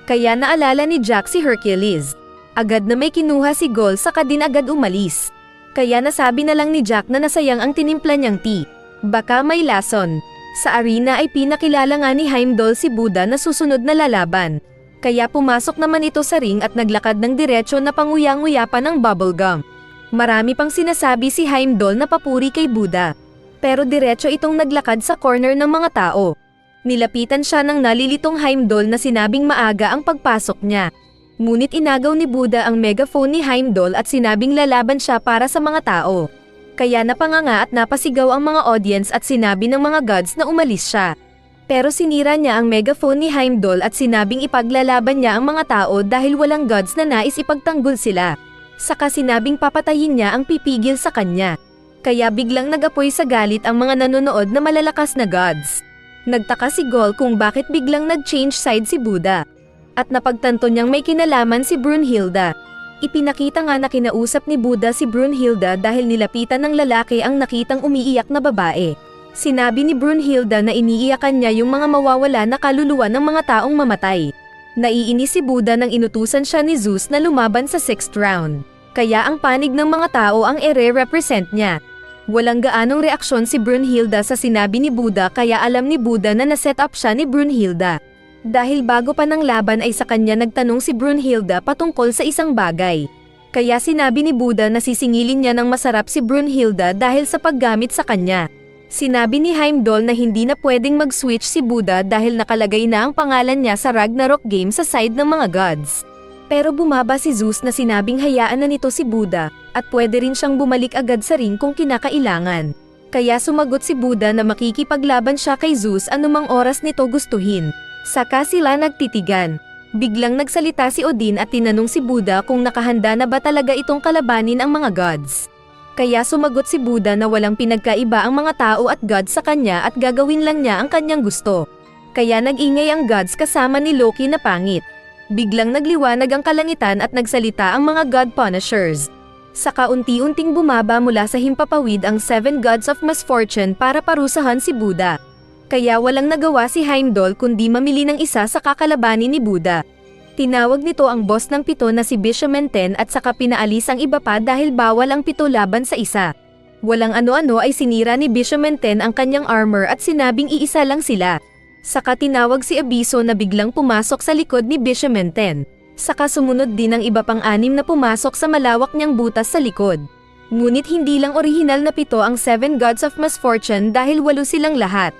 Kaya naalala ni Jack si Hercules. Agad na may kinuha si Gol saka din agad umalis. Kaya nasabi na lang ni Jack na nasayang ang tinimpla niyang tea. Baka may lason. Sa arena ay pinakilala nga ni Heimdall si Buddha na susunod na lalaban. Kaya pumasok naman ito sa ring at naglakad ng diretsyo na panguya-nguya pa ng bubblegum. Marami pang sinasabi si Heimdall na papuri kay Buddha. Pero diretsyo itong naglakad sa corner ng mga tao. Nilapitan siya ng nalilitong Heimdall na sinabing maaga ang pagpasok niya. Ngunit inagaw ni Buddha ang megaphone ni Heimdall at sinabing lalaban siya para sa mga tao. Kaya napanganga at napasigaw ang mga audience at sinabi ng mga gods na umalis siya. Pero sinira niya ang megaphone ni Heimdall at sinabing ipaglalaban niya ang mga tao dahil walang gods na nais ipagtanggol sila. Saka sinabing papatayin niya ang pipigil sa kanya. Kaya biglang nag-apoy sa galit ang mga nanonood na malalakas na gods. Nagtaka si Gol kung bakit biglang nag-change side si Buddha. At napagtanto niyang may kinalaman si Brunhilde. Ipinakita nga na kinausap ni Buddha si Brunhilde dahil nilapitan ng lalaki ang nakitang umiiyak na babae. Sinabi ni Brunhilde na iniiyakan niya yung mga mawawala na kaluluwa ng mga taong mamatay. Naiinis si Buddha nang inutusan siya ni Zeus na lumaban sa 6th round. Kaya ang panig ng mga tao ang ere-represent niya. Walang gaanong reaksyon si Brunhilde sa sinabi ni Buddha kaya alam ni Buddha na naset up siya ni Brunhilde. Dahil bago pa ng laban ay sa kanya nagtanong si Brunhilde patungkol sa isang bagay. Kaya sinabi ni Buddha na sisingilin niya ng masarap si Brunhilde dahil sa paggamit sa kanya. Sinabi ni Heimdall na hindi na pwedeng mag-switch si Buddha dahil nakalagay na ang pangalan niya sa Ragnarok game sa side ng mga gods. Pero bumaba si Zeus na sinabing hayaan na nito si Buddha at pwede rin siyang bumalik agad sa ring kung kinakailangan. Kaya sumagot si Buddha na makikipaglaban siya kay Zeus anumang oras nito gustuhin. Saka sila nagtitigan. Biglang nagsalita si Odin at tinanong si Buddha kung nakahanda na ba talaga itong kalabanin ang mga gods. Kaya sumagot si Buddha na walang pinagkaiba ang mga tao at gods sa kanya at gagawin lang niya ang kanyang gusto. Kaya nag-ingay ang gods kasama ni Loki na pangit. Biglang nagliwanag ang kalangitan at nagsalita ang mga god punishers. Saka unti-unting bumaba mula sa himpapawid ang 7 gods of misfortune para parusahan si Buddha. Kaya walang nagawa si Heimdall kundi mamili ng isa sa kakalabanin ni Buddha. Tinawag nito ang boss ng 7 na si Bishamenten at saka pinaalis ang iba pa dahil bawal ang 7 laban sa isa. Walang ano-ano ay sinira ni Bishamenten ang kanyang armor at sinabing iisa lang sila. Saka tinawag si Abiso na biglang pumasok sa likod ni Bishamenten. Saka sumunod din ang iba pang 6 na pumasok sa malawak niyang butas sa likod. Ngunit hindi lang orihinal na 7 ang 7 gods of misfortune dahil 8 silang lahat.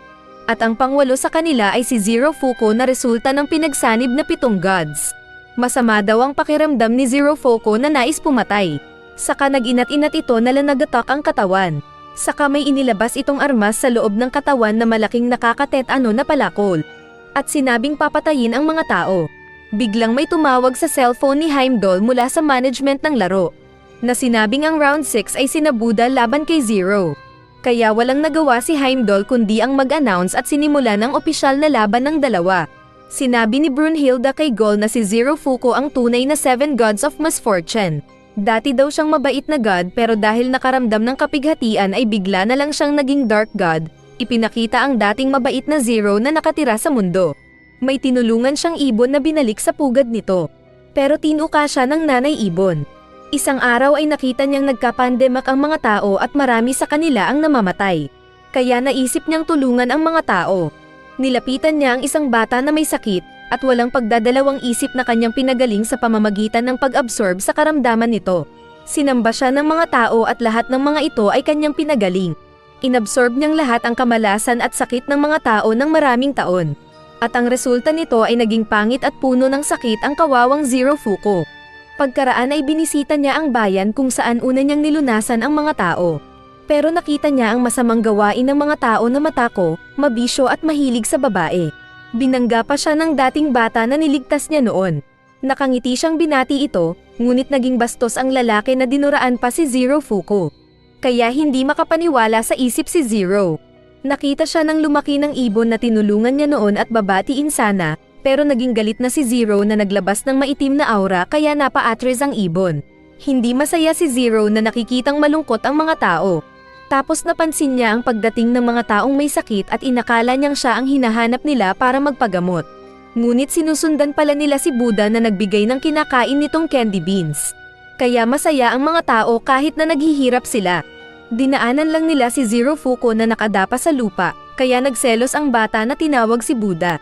At ang pang-8 sa kanila ay si Zero Fuko na resulta ng pinagsanib na 7 gods. Masama daw ang pakiramdam ni Zero Fuko na nais pumatay. Saka nag-inat-inat ito na nag-attack ang katawan. Saka may inilabas itong armas sa loob ng katawan na malaking nakakatet-ano na palakol. At sinabing papatayin ang mga tao. Biglang may tumawag sa cellphone ni Heimdall mula sa management ng laro. Na sinabing ang round 6 ay sina Buddha laban kay Zero. Kaya walang nagawa si Heimdall kundi ang mag-announce at sinimula ng opisyal na laban ng dalawa. Sinabi ni Brunhilde kay Gol na si Zero Fuko ang tunay na 7 gods of misfortune. Dati daw siyang mabait na god pero dahil nakaramdam ng kapighatian ay bigla na lang siyang naging dark god. Ipinakita ang dating mabait na Zero na nakatira sa mundo. May tinulungan siyang ibon na binalik sa pugad nito. Pero tinuka siya ng nanay ibon. Isang araw ay nakita niyang nagkapandemak ang mga tao at marami sa kanila ang namamatay. Kaya naisip niyang tulungan ang mga tao. Nilapitan niya ang isang bata na may sakit at walang pagdadalawang isip na kanyang pinagaling sa pamamagitan ng pag-absorb sa karamdaman nito. Sinamba siya ng mga tao at lahat ng mga ito ay kanyang pinagaling. Inabsorb niyang lahat ang kamalasan at sakit ng mga tao ng maraming taon. At ang resulta nito ay naging pangit at puno ng sakit ang kawawang Zero Fuko. Pagkaraan ay binisita niya ang bayan kung saan una niyang nilunasan ang mga tao. Pero nakita niya ang masamang gawain ng mga tao na matako, mabisyo at mahilig sa babae. Binangga pa siya ng dating bata na niligtas niya noon. Nakangiti siyang binati ito, ngunit naging bastos ang lalaki na dinuraan pa si Zero Fuko. Kaya hindi makapaniwala sa isip si Zero. Nakita siya ng lumaki ng ibon na tinulungan niya noon at babatiin sana, pero naging galit na si Zero na naglabas ng maitim na aura kaya napaatres ang ibon. Hindi masaya si Zero na nakikitang malungkot ang mga tao. Tapos napansin niya ang pagdating ng mga taong may sakit at inakala niyang siya ang hinahanap nila para magpagamot. Ngunit sinusundan pala nila si Buddha na nagbigay ng kinakain nitong candy beans. Kaya masaya ang mga tao kahit na naghihirap sila. Dinaanan lang nila si Zero Fuko na nakadapa sa lupa, kaya nagselos ang bata na tinawag si Buddha.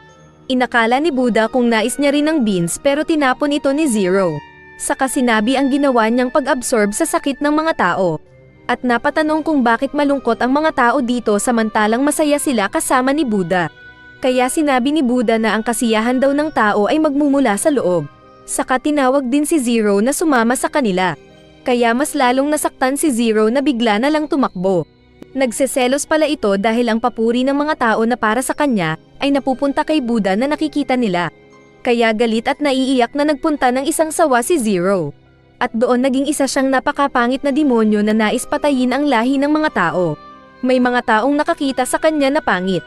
Inakala ni Buddha kung nais niya rin ng beans pero tinapon ito ni Zero. Saka sinabi ang ginawa niyang pag-absorb sa sakit ng mga tao. At napatanong kung bakit malungkot ang mga tao dito samantalang masaya sila kasama ni Buddha. Kaya sinabi ni Buddha na ang kasiyahan daw ng tao ay magmumula sa loob. Saka tinawag din si Zero na sumama sa kanila. Kaya mas lalong nasaktan si Zero na bigla na lang tumakbo. Nagseselos pala ito dahil ang papuri ng mga tao na para sa kanya ay napupunta kay Buddha na nakikita nila. Kaya galit at naiiyak na nagpunta ng isang sawa si Zero. At doon naging isa siyang napakapangit na demonyo na nais patayin ang lahi ng mga tao. May mga taong nakakita sa kanya na pangit.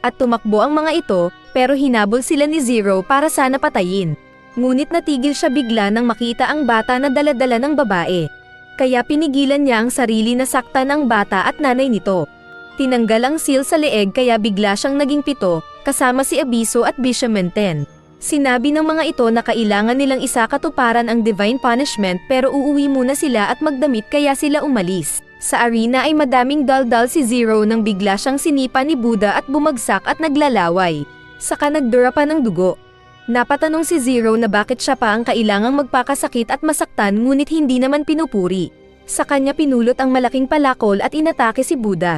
At tumakbo ang mga ito, pero hinabol sila ni Zero para sana patayin. Ngunit natigil siya bigla nang makita ang bata na dala-dala ng babae. Kaya pinigilan niya ang sarili na saktan ang bata at nanay nito. Tinanggal ang seal sa leeg kaya bigla siyang naging 7, kasama si Abiso at Bishamenten. Sinabi ng mga ito na kailangan nilang isakatuparan ang divine punishment pero uuwi muna sila at magdamit kaya sila umalis. Sa arena ay madaming daldal si Zero nang bigla siyang sinipa ni Buddha at bumagsak at naglalaway. Saka nagdura pa ng dugo. Napatanong si Zero na bakit siya pa ang kailangang magpakasakit at masaktan ngunit hindi naman pinupuri. Sa kanya pinulot ang malaking palakol at inatake si Buddha.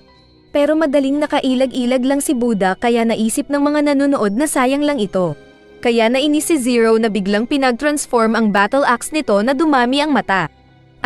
Pero madaling nakailag-ilag lang si Buddha kaya naisip ng mga nanonood na sayang lang ito. Kaya nainis si Zero na biglang pinag-transform ang battle axe nito na dumami ang mata.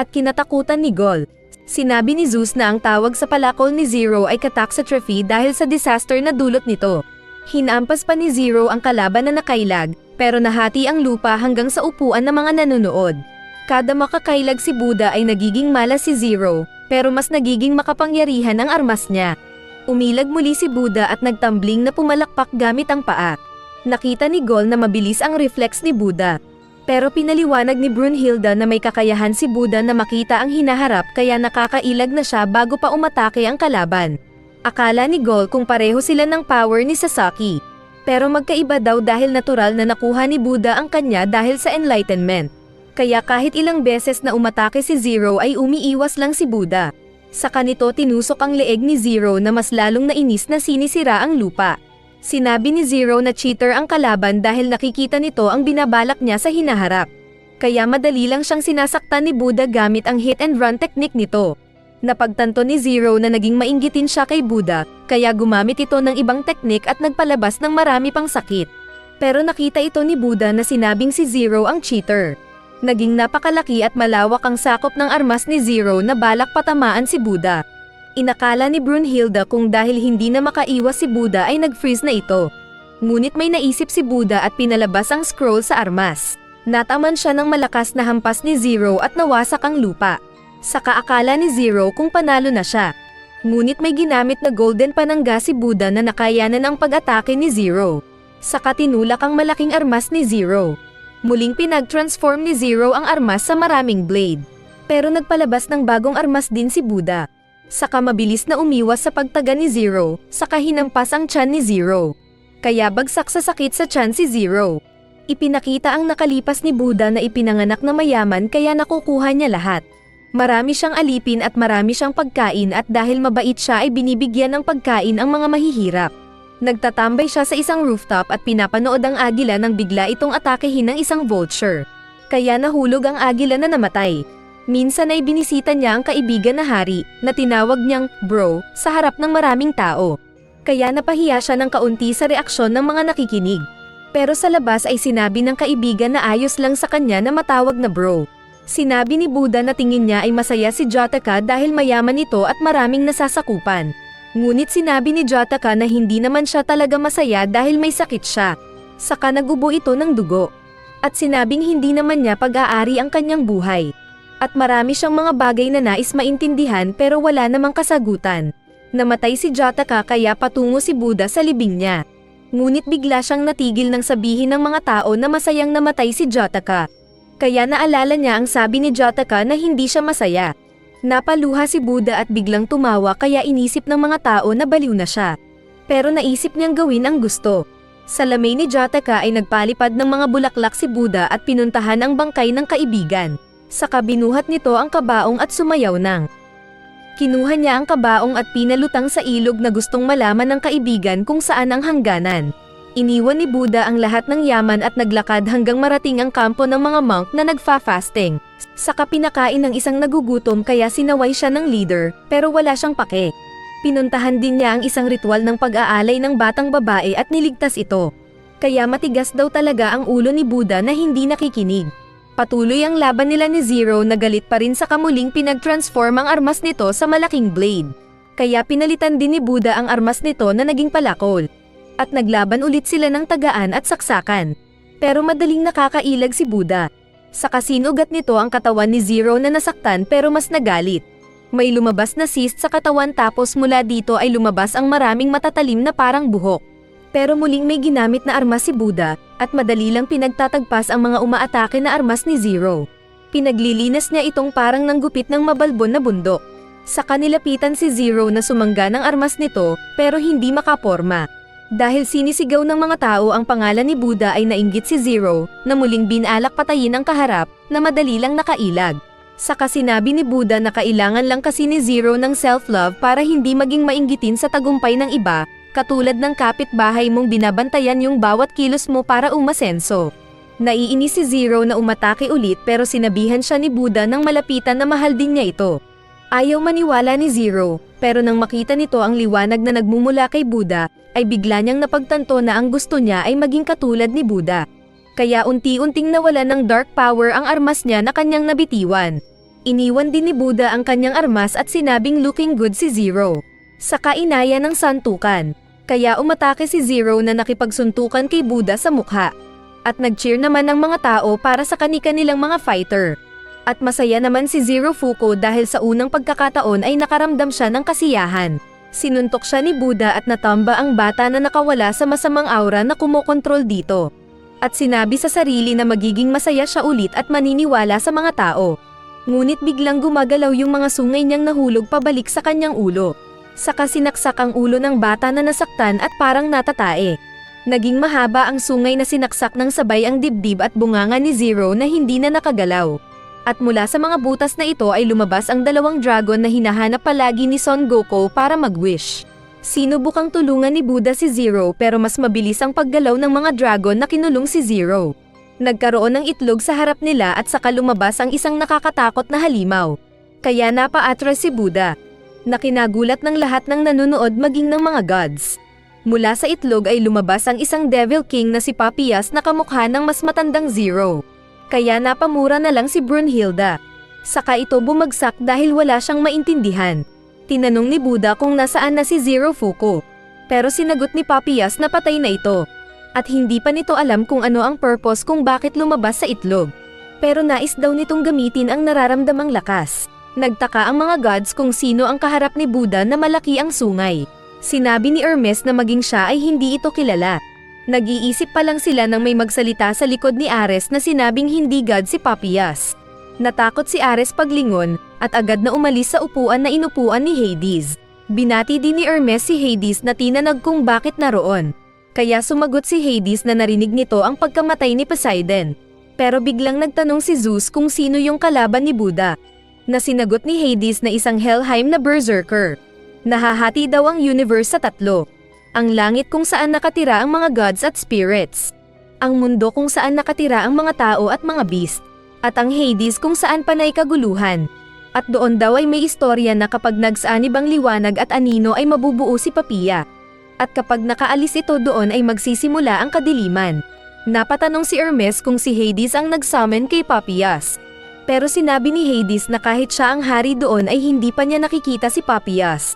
At kinatakutan ni Gol. Sinabi ni Zeus na ang tawag sa palakol ni Zero ay catastrophe dahil sa disaster na dulot nito. Hinampas pa ni Zero ang kalaban na nakailag, pero nahati ang lupa hanggang sa upuan ng mga nanonood. Kada makakailag si Buddha ay nagiging malas si Zero, pero mas nagiging makapangyarihan ang armas niya. Umilag muli si Buddha at nagtambling na pumalakpak gamit ang paa. Nakita ni Gol na mabilis ang reflex ni Buddha. Pero pinaliwanag ni Brunhilde na may kakayahan si Buddha na makita ang hinaharap kaya nakakailag na siya bago pa umatake ang kalaban. Akala ni Gol kung pareho sila ng power ni Sasaki. Pero magkaiba daw dahil natural na nakuha ni Buddha ang kanya dahil sa enlightenment. Kaya kahit ilang beses na umatake si Zero ay umiiwas lang si Buddha. Sa kanito tinusok ang leeg ni Zero na mas lalong nainis na sinisira ang lupa. Sinabi ni Zero na cheater ang kalaban dahil nakikita nito ang binabalak niya sa hinaharap. Kaya madali lang siyang sinasaktan ni Buddha gamit ang hit and run technique nito. Napagtanto ni Zero na naging mainggitin siya kay Buddha, kaya gumamit ito ng ibang teknik at nagpalabas ng marami pang sakit. Pero nakita ito ni Buddha na sinabing si Zero ang cheater. Naging napakalaki at malawak ang sakop ng armas ni Zero na balak patamaan si Buddha. Inakala ni Brunhilde kung dahil hindi na makaiwas si Buddha ay nag-freeze na ito. Ngunit may naisip si Buddha at pinalabas ang scroll sa armas. Nataman siya ng malakas na hampas ni Zero at nawasak ang lupa. Saka akala ni Zero kung panalo na siya. Ngunit may ginamit na golden panangga si Buddha na nakayanan ang pag-atake ni Zero. Saka tinulak ang malaking armas ni Zero. Muling pinag-transform ni Zero ang armas sa maraming blade. Pero nagpalabas ng bagong armas din si Buddha. Saka mabilis na umiwas sa pagtaga ni Zero, saka hinampas ang tiyan ni Zero. Kaya bagsak sa sakit sa tiyan si Zero. Ipinakita ang nakalipas ni Buddha na ipinanganak na mayaman kaya nakukuha niya lahat. Marami siyang alipin at marami siyang pagkain at dahil mabait siya ay binibigyan ng pagkain ang mga mahihirap. Nagtatambay siya sa isang rooftop at pinapanood ang agila nang bigla itong atakehin ng isang vulture. Kaya nahulog ang agila na namatay. Minsan ay binisita niya ang kaibigan na hari, na tinawag niyang bro, sa harap ng maraming tao. Kaya napahiya siya ng kaunti sa reaksyon ng mga nakikinig. Pero sa labas ay sinabi ng kaibigan na ayos lang sa kanya na matawag na bro. Sinabi ni Buddha na tingin niya ay masaya si Jataka dahil mayaman ito at maraming nasasakupan. Ngunit sinabi ni Jataka na hindi naman siya talaga masaya dahil may sakit siya. Saka nagubo ito ng dugo. At sinabing hindi naman niya pag-aari ang kanyang buhay. At marami siyang mga bagay na nais maintindihan pero wala namang kasagutan. Namatay si Jataka kaya patungo si Buddha sa libing niya. Ngunit bigla siyang natigil nang sabihin ng mga tao na masayang namatay si Jataka. Kaya naalala niya ang sabi ni Jataka na hindi siya masaya. Napaluha si Buddha at biglang tumawa kaya inisip ng mga tao na baliw na siya. Pero naisip niyang gawin ang gusto. Sa lamay ni Jataka ay nagpalipad ng mga bulaklak si Buddha at pinuntahan ang bangkay ng kaibigan. Saka binuhat nito ang kabaong at sumayaw nang. Kinuha niya ang kabaong at pinalutang sa ilog na gustong malaman ng kaibigan kung saan ang hangganan. Iniwan ni Buddha ang lahat ng yaman at naglakad hanggang marating ang kampo ng mga monk na nagfa-fasting. Saka pinakain ng isang nagugutom kaya sinaway siya ng leader, pero wala siyang pake. Pinuntahan din niya ang isang ritual ng pag-aalay ng batang babae at niligtas ito. Kaya matigas daw talaga ang ulo ni Buddha na hindi nakikinig. Patuloy ang laban nila ni Zero na galit pa rin sa kamuling pinag-transform ang armas nito sa malaking blade. Kaya pinalitan din ni Buddha ang armas nito na naging palakol. At naglaban ulit sila ng tagaan at saksakan. Pero madaling nakakailag si Buddha. Saka sinugat nito ang katawan ni Zero na nasaktan pero mas nagalit. May lumabas na cyst sa katawan tapos mula dito ay lumabas ang maraming matatalim na parang buhok. Pero muling may ginamit na armas si Buddha at madali lang pinagtatagpas ang mga umaatake na armas ni Zero. Pinaglilinas niya itong parang nanggupit ng mabalbon na bundok. Saka nilapitan si Zero na sumangga ng armas nito pero hindi makaporma. Dahil sinisigaw ng mga tao ang pangalan ni Buddha ay nainggit si Zero na muling binalak patayin ang kaharap na madali lang nakailag. Saka sinabi ni Buddha na kailangan lang kasi ni Zero ng self-love para hindi maging mainggitin sa tagumpay ng iba, katulad ng kapitbahay mong binabantayan yung bawat kilos mo para umasenso. Naiinis si Zero na umatake ulit pero sinabihan siya ni Buddha nang malapitan na mahal din niya ito. Ayaw maniwala ni Zero, pero nang makita nito ang liwanag na nagmumula kay Buddha, ay bigla niyang napagtanto na ang gusto niya ay maging katulad ni Buddha. Kaya unti-unting nawala ng dark power ang armas niya na kanyang nabitiwan. Iniwan din ni Buddha ang kanyang armas at sinabing looking good si Zero. Saka inaya ng santukan. Kaya umatake si Zero na nakipagsuntukan kay Buddha sa mukha. At nag-cheer naman ang mga tao para sa kani-kanilang mga fighter. At masaya naman si Zero Fuko dahil sa unang pagkakataon ay nakaramdam siya ng kasiyahan. Sinuntok siya ni Buddha at natamba ang bata na nakawala sa masamang aura na kumokontrol dito. At sinabi sa sarili na magiging masaya siya ulit at maniniwala sa mga tao. Ngunit biglang gumagalaw yung mga sungay niyang nahulog pabalik sa kanyang ulo. Saka sinaksak ang ulo ng bata na nasaktan at parang natatae. Naging mahaba ang sungay na sinaksak ng sabay ang dibdib at bunganga ni Zero na hindi na nakagalaw. At mula sa mga butas na ito ay lumabas ang dalawang dragon na hinahanap palagi ni Son Goku para mag-wish. Sinubukang tulungan ni Buddha si Zero pero mas mabilis ang paggalaw ng mga dragon na kinulong si Zero. Nagkaroon ng itlog sa harap nila at saka lumabas ang isang nakakatakot na halimaw. Kaya napaatras si Buddha. Nakinagulat ng lahat ng nanonood maging ng mga gods. Mula sa itlog ay lumabas ang isang Devil King na si Papias na kamukha ng mas matandang Zero. Kaya napamura na lang si Brunhilda. Saka ito bumagsak dahil wala siyang maintindihan. Tinanong ni Buddha kung nasaan na si Zero Fuko. Pero sinagot ni Papias na patay na ito. At hindi pa nito alam kung ano ang purpose kung bakit lumabas sa itlog. Pero nais daw nitong gamitin ang nararamdamang lakas. Nagtaka ang mga gods kung sino ang kaharap ni Buddha na malaki ang sungay. Sinabi ni Hermes na maging siya ay hindi ito kilala. Nag-iisip pa lang sila nang may magsalita sa likod ni Ares na sinabing hindi God si Papias. Natakot si Ares paglingon, at agad na umalis sa upuan na inupuan ni Hades. Binati din ni Hermes si Hades na tinanag kung bakit naroon. Kaya sumagot si Hades na narinig nito ang pagkamatay ni Poseidon. Pero biglang nagtanong si Zeus kung sino yung kalaban ni Buddha. Na sinagot ni Hades na isang Helheim na berserker. Nahahati daw ang universe sa tatlo. Ang langit kung saan nakatira ang mga gods at spirits. Ang mundo kung saan nakatira ang mga tao at mga beast. At ang Hades kung saan panay kaguluhan. At doon daw ay may istorya na kapag nagsaanib ang liwanag at anino ay mabubuo si Papiya. At kapag nakaalis ito doon ay magsisimula ang kadiliman. Napatanong si Hermes kung si Hades ang nagsummon kay Papias. Pero sinabi ni Hades na kahit siya ang hari doon ay hindi pa niya nakikita si Papias.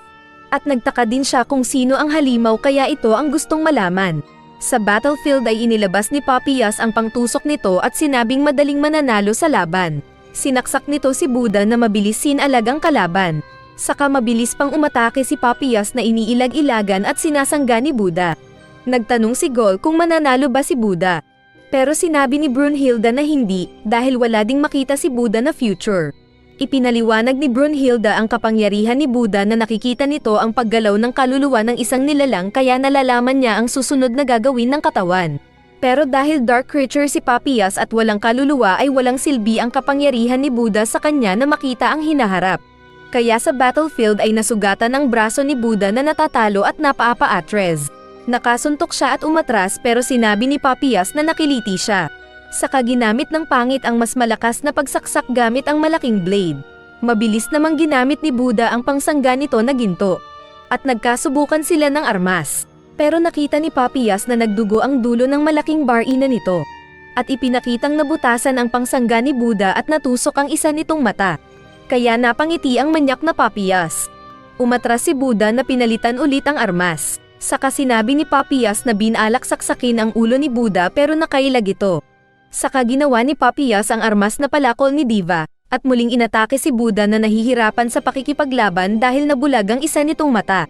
At nagtaka din siya kung sino ang halimaw kaya ito ang gustong malaman. Sa battlefield ay inilabas ni Papias ang pangtusok nito at sinabing madaling mananalo sa laban. Sinaksak nito si Buddha na mabilis sinalag ang kalaban. Saka mabilis pang umatake si Papias na iniilag-ilagan at sinasangga ni Buddha. Nagtanong si Gol kung mananalo ba si Buddha. Pero sinabi ni Brunhilde na hindi dahil wala ding makita si Buddha na future. Ipinaliwanag ni Brunhilde ang kapangyarihan ni Buddha na nakikita nito ang paggalaw ng kaluluwa ng isang nilalang kaya nalalaman niya ang susunod na gagawin ng katawan. Pero dahil dark creature si Papias at walang kaluluwa ay walang silbi ang kapangyarihan ni Buddha sa kanya na makita ang hinaharap. Kaya sa battlefield ay nasugatan ang braso ni Buddha na natatalo at napaapa-atres. Nakasuntok siya at umatras pero sinabi ni Papias na nakiliti siya. Saka ginamit ng pangit ang mas malakas na pagsaksak gamit ang malaking blade. Mabilis namang ginamit ni Buddha ang pangsangga nito na ginto. At nagkasubukan sila ng armas. Pero nakita ni Papias na nagdugo ang dulo ng malaking barina nito. At ipinakitang nabutasan ang pangsangga ni Buddha at natusok ang isa nitong mata. Kaya napangiti ang manyak na Papias. Umatras si Buddha na pinalitan ulit ang armas. Saka sinabi ni Papias na binalak saksakin ang ulo ni Buddha pero nakailag ito. Saka ginawa ni Papias ang armas na palakol ni Diva, at muling inatake si Buddha na nahihirapan sa pakikipaglaban dahil nabulag ang isa nitong mata.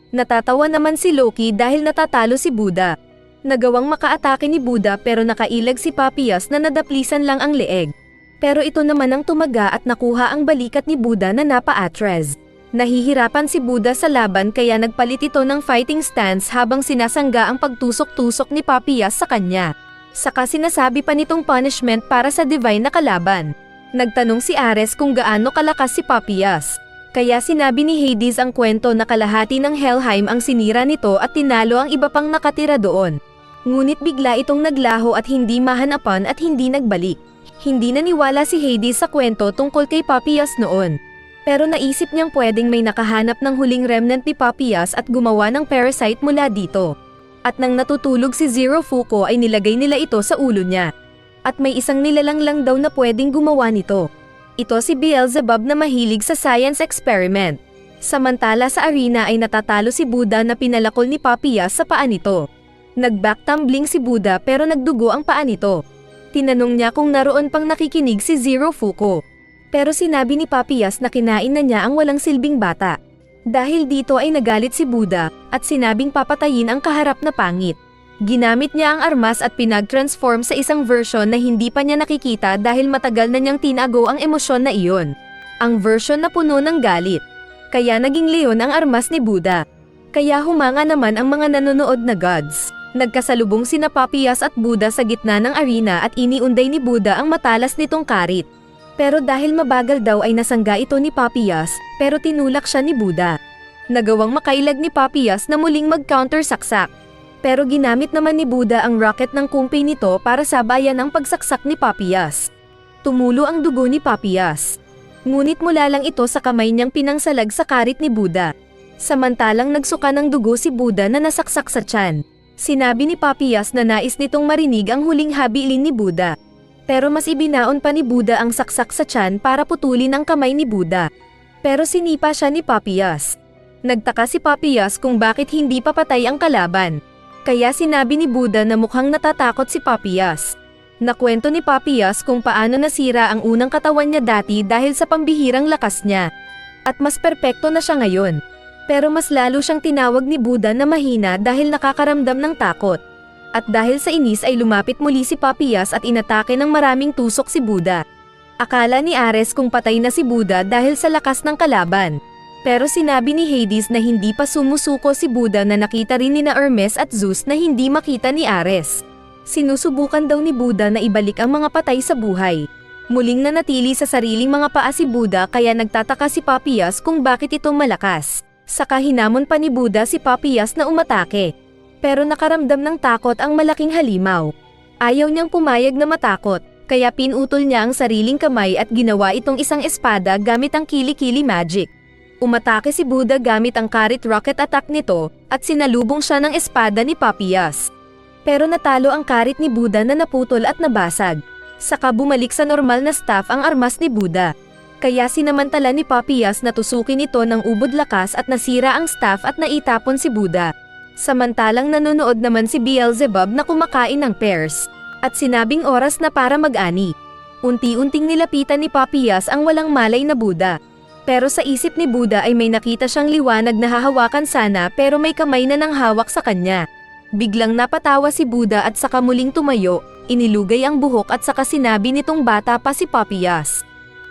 Natatawa naman si Loki dahil natatalo si Buddha. Nagawang makaatake ni Buddha pero nakailag si Papias na nadaplisan lang ang leeg. Pero ito naman ang tumaga at nakuha ang balikat ni Buddha na napa-atres. Nahihirapan si Buddha sa laban kaya nagpalit ito ng fighting stance habang sinasangga ang pagtusok-tusok ni Papias sa kanya. Saka sinasabi pa nitong punishment para sa divine na kalaban. Nagtanong si Ares kung gaano kalakas si Papias. Kaya sinabi ni Hades ang kwento na kalahati ng Helheim ang sinira nito at tinalo ang iba pang nakatira doon. Ngunit bigla itong naglaho at hindi mahanapan at hindi nagbalik. Hindi naniwala si Hades sa kwento tungkol kay Papias noon. Pero naisip niyang pwedeng may nakahanap ng huling remnant ni Papias at gumawa ng parasite mula dito. At nang natutulog si Zero Fuko ay nilagay nila ito sa ulo niya. At may isang nilalang lang daw na pwedeng gumawa nito. Ito si Beelzebub na mahilig sa science experiment. Samantala sa arena ay natatalo si Buddha na pinalakol ni Papias sa paa nito. Nag-backtumbling si Buddha pero nagdugo ang paa nito. Tinanong niya kung naroon pang nakikinig si Zero Fuko. Pero sinabi ni Papias na kinain na niya ang walang silbing bata. Dahil dito ay nagalit si Buddha at sinabing papatayin ang kaharap na pangit. Ginamit niya ang armas at pinag-transform sa isang version na hindi pa niya nakikita dahil matagal na niyang tinago ang emosyon na iyon. Ang version na puno ng galit. Kaya naging leon ang armas ni Buddha. Kaya humanga naman ang mga nanonood na gods. Nagkasalubong sina Papias at Buddha sa gitna ng arena at iniunday ni Buddha ang matalas nitong karit. Pero dahil mabagal daw ay nasangga ito ni Papias, pero tinulak siya ni Buddha. Nagawang makailag ni Papias na muling mag-counter saksak. Pero ginamit naman ni Buddha ang rocket ng kumpi nito para sabayan ang pagsaksak ni Papias. Tumulo ang dugo ni Papias. Ngunit mula lang ito sa kamay niyang pinangsalag sa karit ni Buddha. Samantalang nagsuka ng dugo si Buddha na nasaksak sa tiyan. Sinabi ni Papias na nais nitong marinig ang huling habilin ni Buddha. Pero mas ibinaon pa ni Buddha ang saksak sa tiyan para putulin ang kamay ni Buddha. Pero sinipa siya ni Papias. Nagtaka si Papias kung bakit hindi papatay ang kalaban. Kaya sinabi ni Buddha na mukhang natatakot si Papias. Nakwento ni Papias kung paano nasira ang unang katawan niya dati dahil sa pambihirang lakas niya. At mas perpekto na siya ngayon. Pero mas lalo siyang tinawag ni Buddha na mahina dahil nakakaramdam ng takot. At dahil sa inis ay lumapit muli si Papias at inatake ng maraming tusok si Buddha. Akala ni Ares kung patay na si Buddha dahil sa lakas ng kalaban. Pero sinabi ni Hades na hindi pa sumusuko si Buddha na nakita rin nina Hermes at Zeus na hindi makita ni Ares. Sinusubukan daw ni Buddha na ibalik ang mga patay sa buhay. Muling nanatili sa sariling mga paa si Buddha kaya nagtataka si Papias kung bakit ito malakas. Saka hinamon pa ni Buddha si Papias na umatake. Pero nakaramdam ng takot ang malaking halimaw. Ayaw niyang pumayag na matakot, kaya pinutol niya ang sariling kamay at ginawa itong isang espada gamit ang kili-kili magic. Umatake si Buddha gamit ang Karit rocket attack nito, at sinalubong siya ng espada ni Papias. Pero natalo ang Karit ni Buddha na naputol at nabasag. Saka bumalik sa normal na staff ang armas ni Buddha. Kaya sinamantala ni Papias na tusukin ito ng ubod lakas at nasira ang staff at naitapon si Buddha. Samantalang nanonood naman si Beelzebub na kumakain ng pears. At sinabing oras na para mag-ani. Unti-unting nilapitan ni Papias ang walang malay na Buddha. Pero sa isip ni Buddha ay may nakita siyang liwanag na hahawakan sana pero may kamay na nang hawak sa kanya. Biglang napatawa si Buddha at saka muling tumayo, inilugay ang buhok at saka sinabi nitong bata pa si Papias.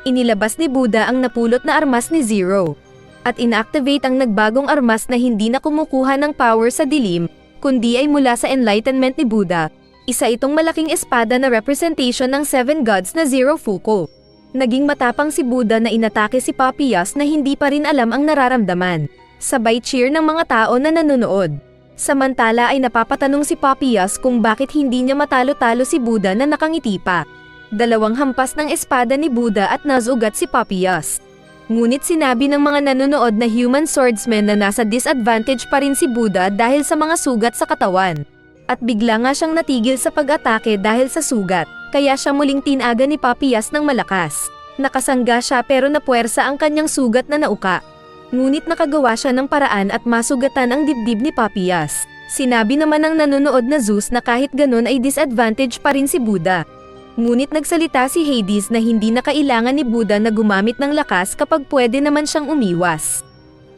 Inilabas ni Buddha ang napulot na armas ni Zero. At inactivate ang nagbagong armas na hindi na kumukuha ng power sa dilim, kundi ay mula sa enlightenment ni Buddha. Isa itong malaking espada na representation ng 7 gods na Zero Fuko. Naging matapang si Buddha na inatake si Papias na hindi pa rin alam ang nararamdaman. Sabay cheer ng mga tao na nanonood. Samantala ay napapatanong si Papias kung bakit hindi niya matalo-talo si Buddha na nakangiti pa. 2 hampas ng espada ni Buddha at nasugat si Papias. Ngunit sinabi ng mga nanonood na human swordsman na nasa disadvantage pa rin si Buddha dahil sa mga sugat sa katawan. At bigla nga siyang natigil sa pag-atake dahil sa sugat, kaya siya muling tinaga ni Papias ng malakas. Nakasangga siya pero napuwersa ang kanyang sugat na nauka. Ngunit nakagawa siya ng paraan at masugatan ang dibdib ni Papias. Sinabi naman ng nanonood na Zeus na kahit ganun ay disadvantage pa rin si Buddha. Ngunit nagsalita si Hades na hindi na kailangan ni Buddha na gumamit ng lakas kapag pwede naman siyang umiwas.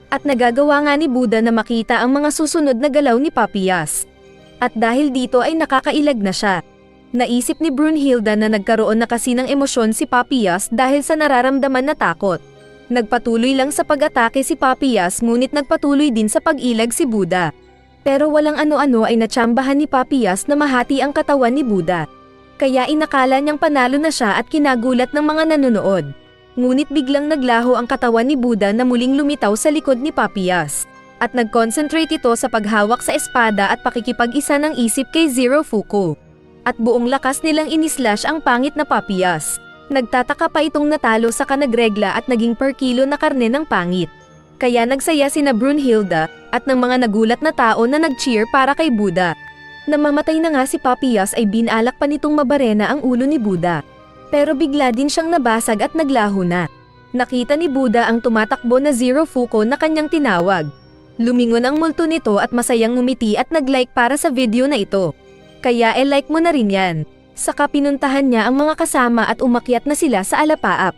At nagagawa nga ni Buddha na makita ang mga susunod na galaw ni Papias. At dahil dito ay nakakailag na siya. Naisip ni Brunhilde na nagkaroon na kasi ng emosyon si Papias dahil sa nararamdaman na takot. Nagpatuloy lang sa pag-atake si Papias ngunit nagpatuloy din sa pag-ilag si Buddha. Pero walang ano-ano ay natsambahan ni Papias na mahati ang katawan ni Buddha. Kaya inakala niyang panalo na siya at kinagulat ng mga nanonood. Ngunit biglang naglaho ang katawan ni Buddha na muling lumitaw sa likod ni Papias. At nag-concentrate ito sa paghawak sa espada at pakikipag-isa ng isip kay Zero Fuko. At buong lakas nilang inislash ang pangit na Papias. Nagtataka pa itong natalo sa kanagregla at naging per kilo na karne ng pangit. Kaya nagsaya sina Brunhilde at ng mga nagulat na tao na nag-cheer para kay Buddha. Namamatay na nga si Papias ay binalak pa nitong mabarena ang ulo ni Buddha. Pero bigla din siyang nabasag at naglaho na. Nakita ni Buddha ang tumatakbo na Zero Fuko na kanyang tinawag. Lumingon ang multo nito at masayang ngumiti at nag-like para sa video na ito. Kaya like mo na rin yan. Saka pinuntahan niya ang mga kasama at umakyat na sila sa alapaap.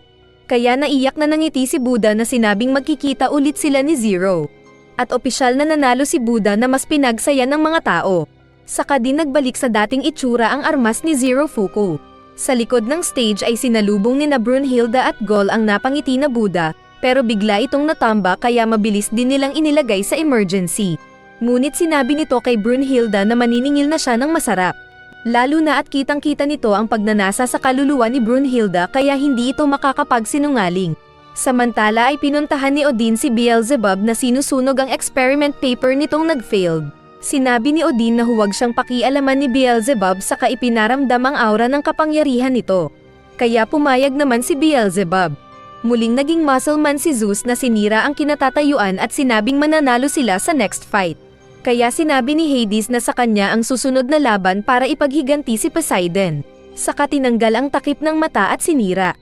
Kaya naiyak na nangiti si Buddha na sinabing magkikita ulit sila ni Zero. At opisyal na nanalo si Buddha na mas pinagsaya ng mga tao. Saka din nagbalik sa dating itsura ang armas ni Zero Fuko. Sa likod ng stage ay sinalubong ni na Brunhilde at Gol ang napangiti na Buddha, pero bigla itong natamba kaya mabilis din nilang inilagay sa emergency. Ngunit sinabi nito kay Brunhilde na maniningil na siya ng masarap. Lalo na at kitang-kita nito ang pagnanasa sa kaluluwa ni Brunhilde kaya hindi ito makakapagsinungaling. Samantala ay pinuntahan ni Odin si Beelzebub na sinusunog ang experiment paper nitong nag-failed. Sinabi ni Odin na huwag siyang pakialaman ni Beelzebub saka ipinaramdam ang aura ng kapangyarihan nito. Kaya pumayag naman si Beelzebub. Muling naging muscle man si Zeus na sinira ang kinatatayuan at sinabing mananalo sila sa next fight. Kaya sinabi ni Hades na sa kanya ang susunod na laban para ipaghiganti si Poseidon. Saka tinanggal ang takip ng mata at sinira.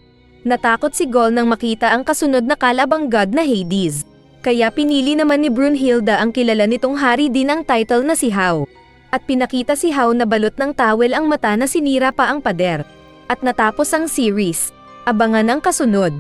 Natakot si Gol nang makita ang kasunod na kalabang god na Hades. Kaya pinili naman ni Brunhilde ang kilala nitong hari din ang title na si Hau. At pinakita si Hau na balot ng towel ang mata na sinira pa ang pader. At natapos ang series. Abangan ang kasunod.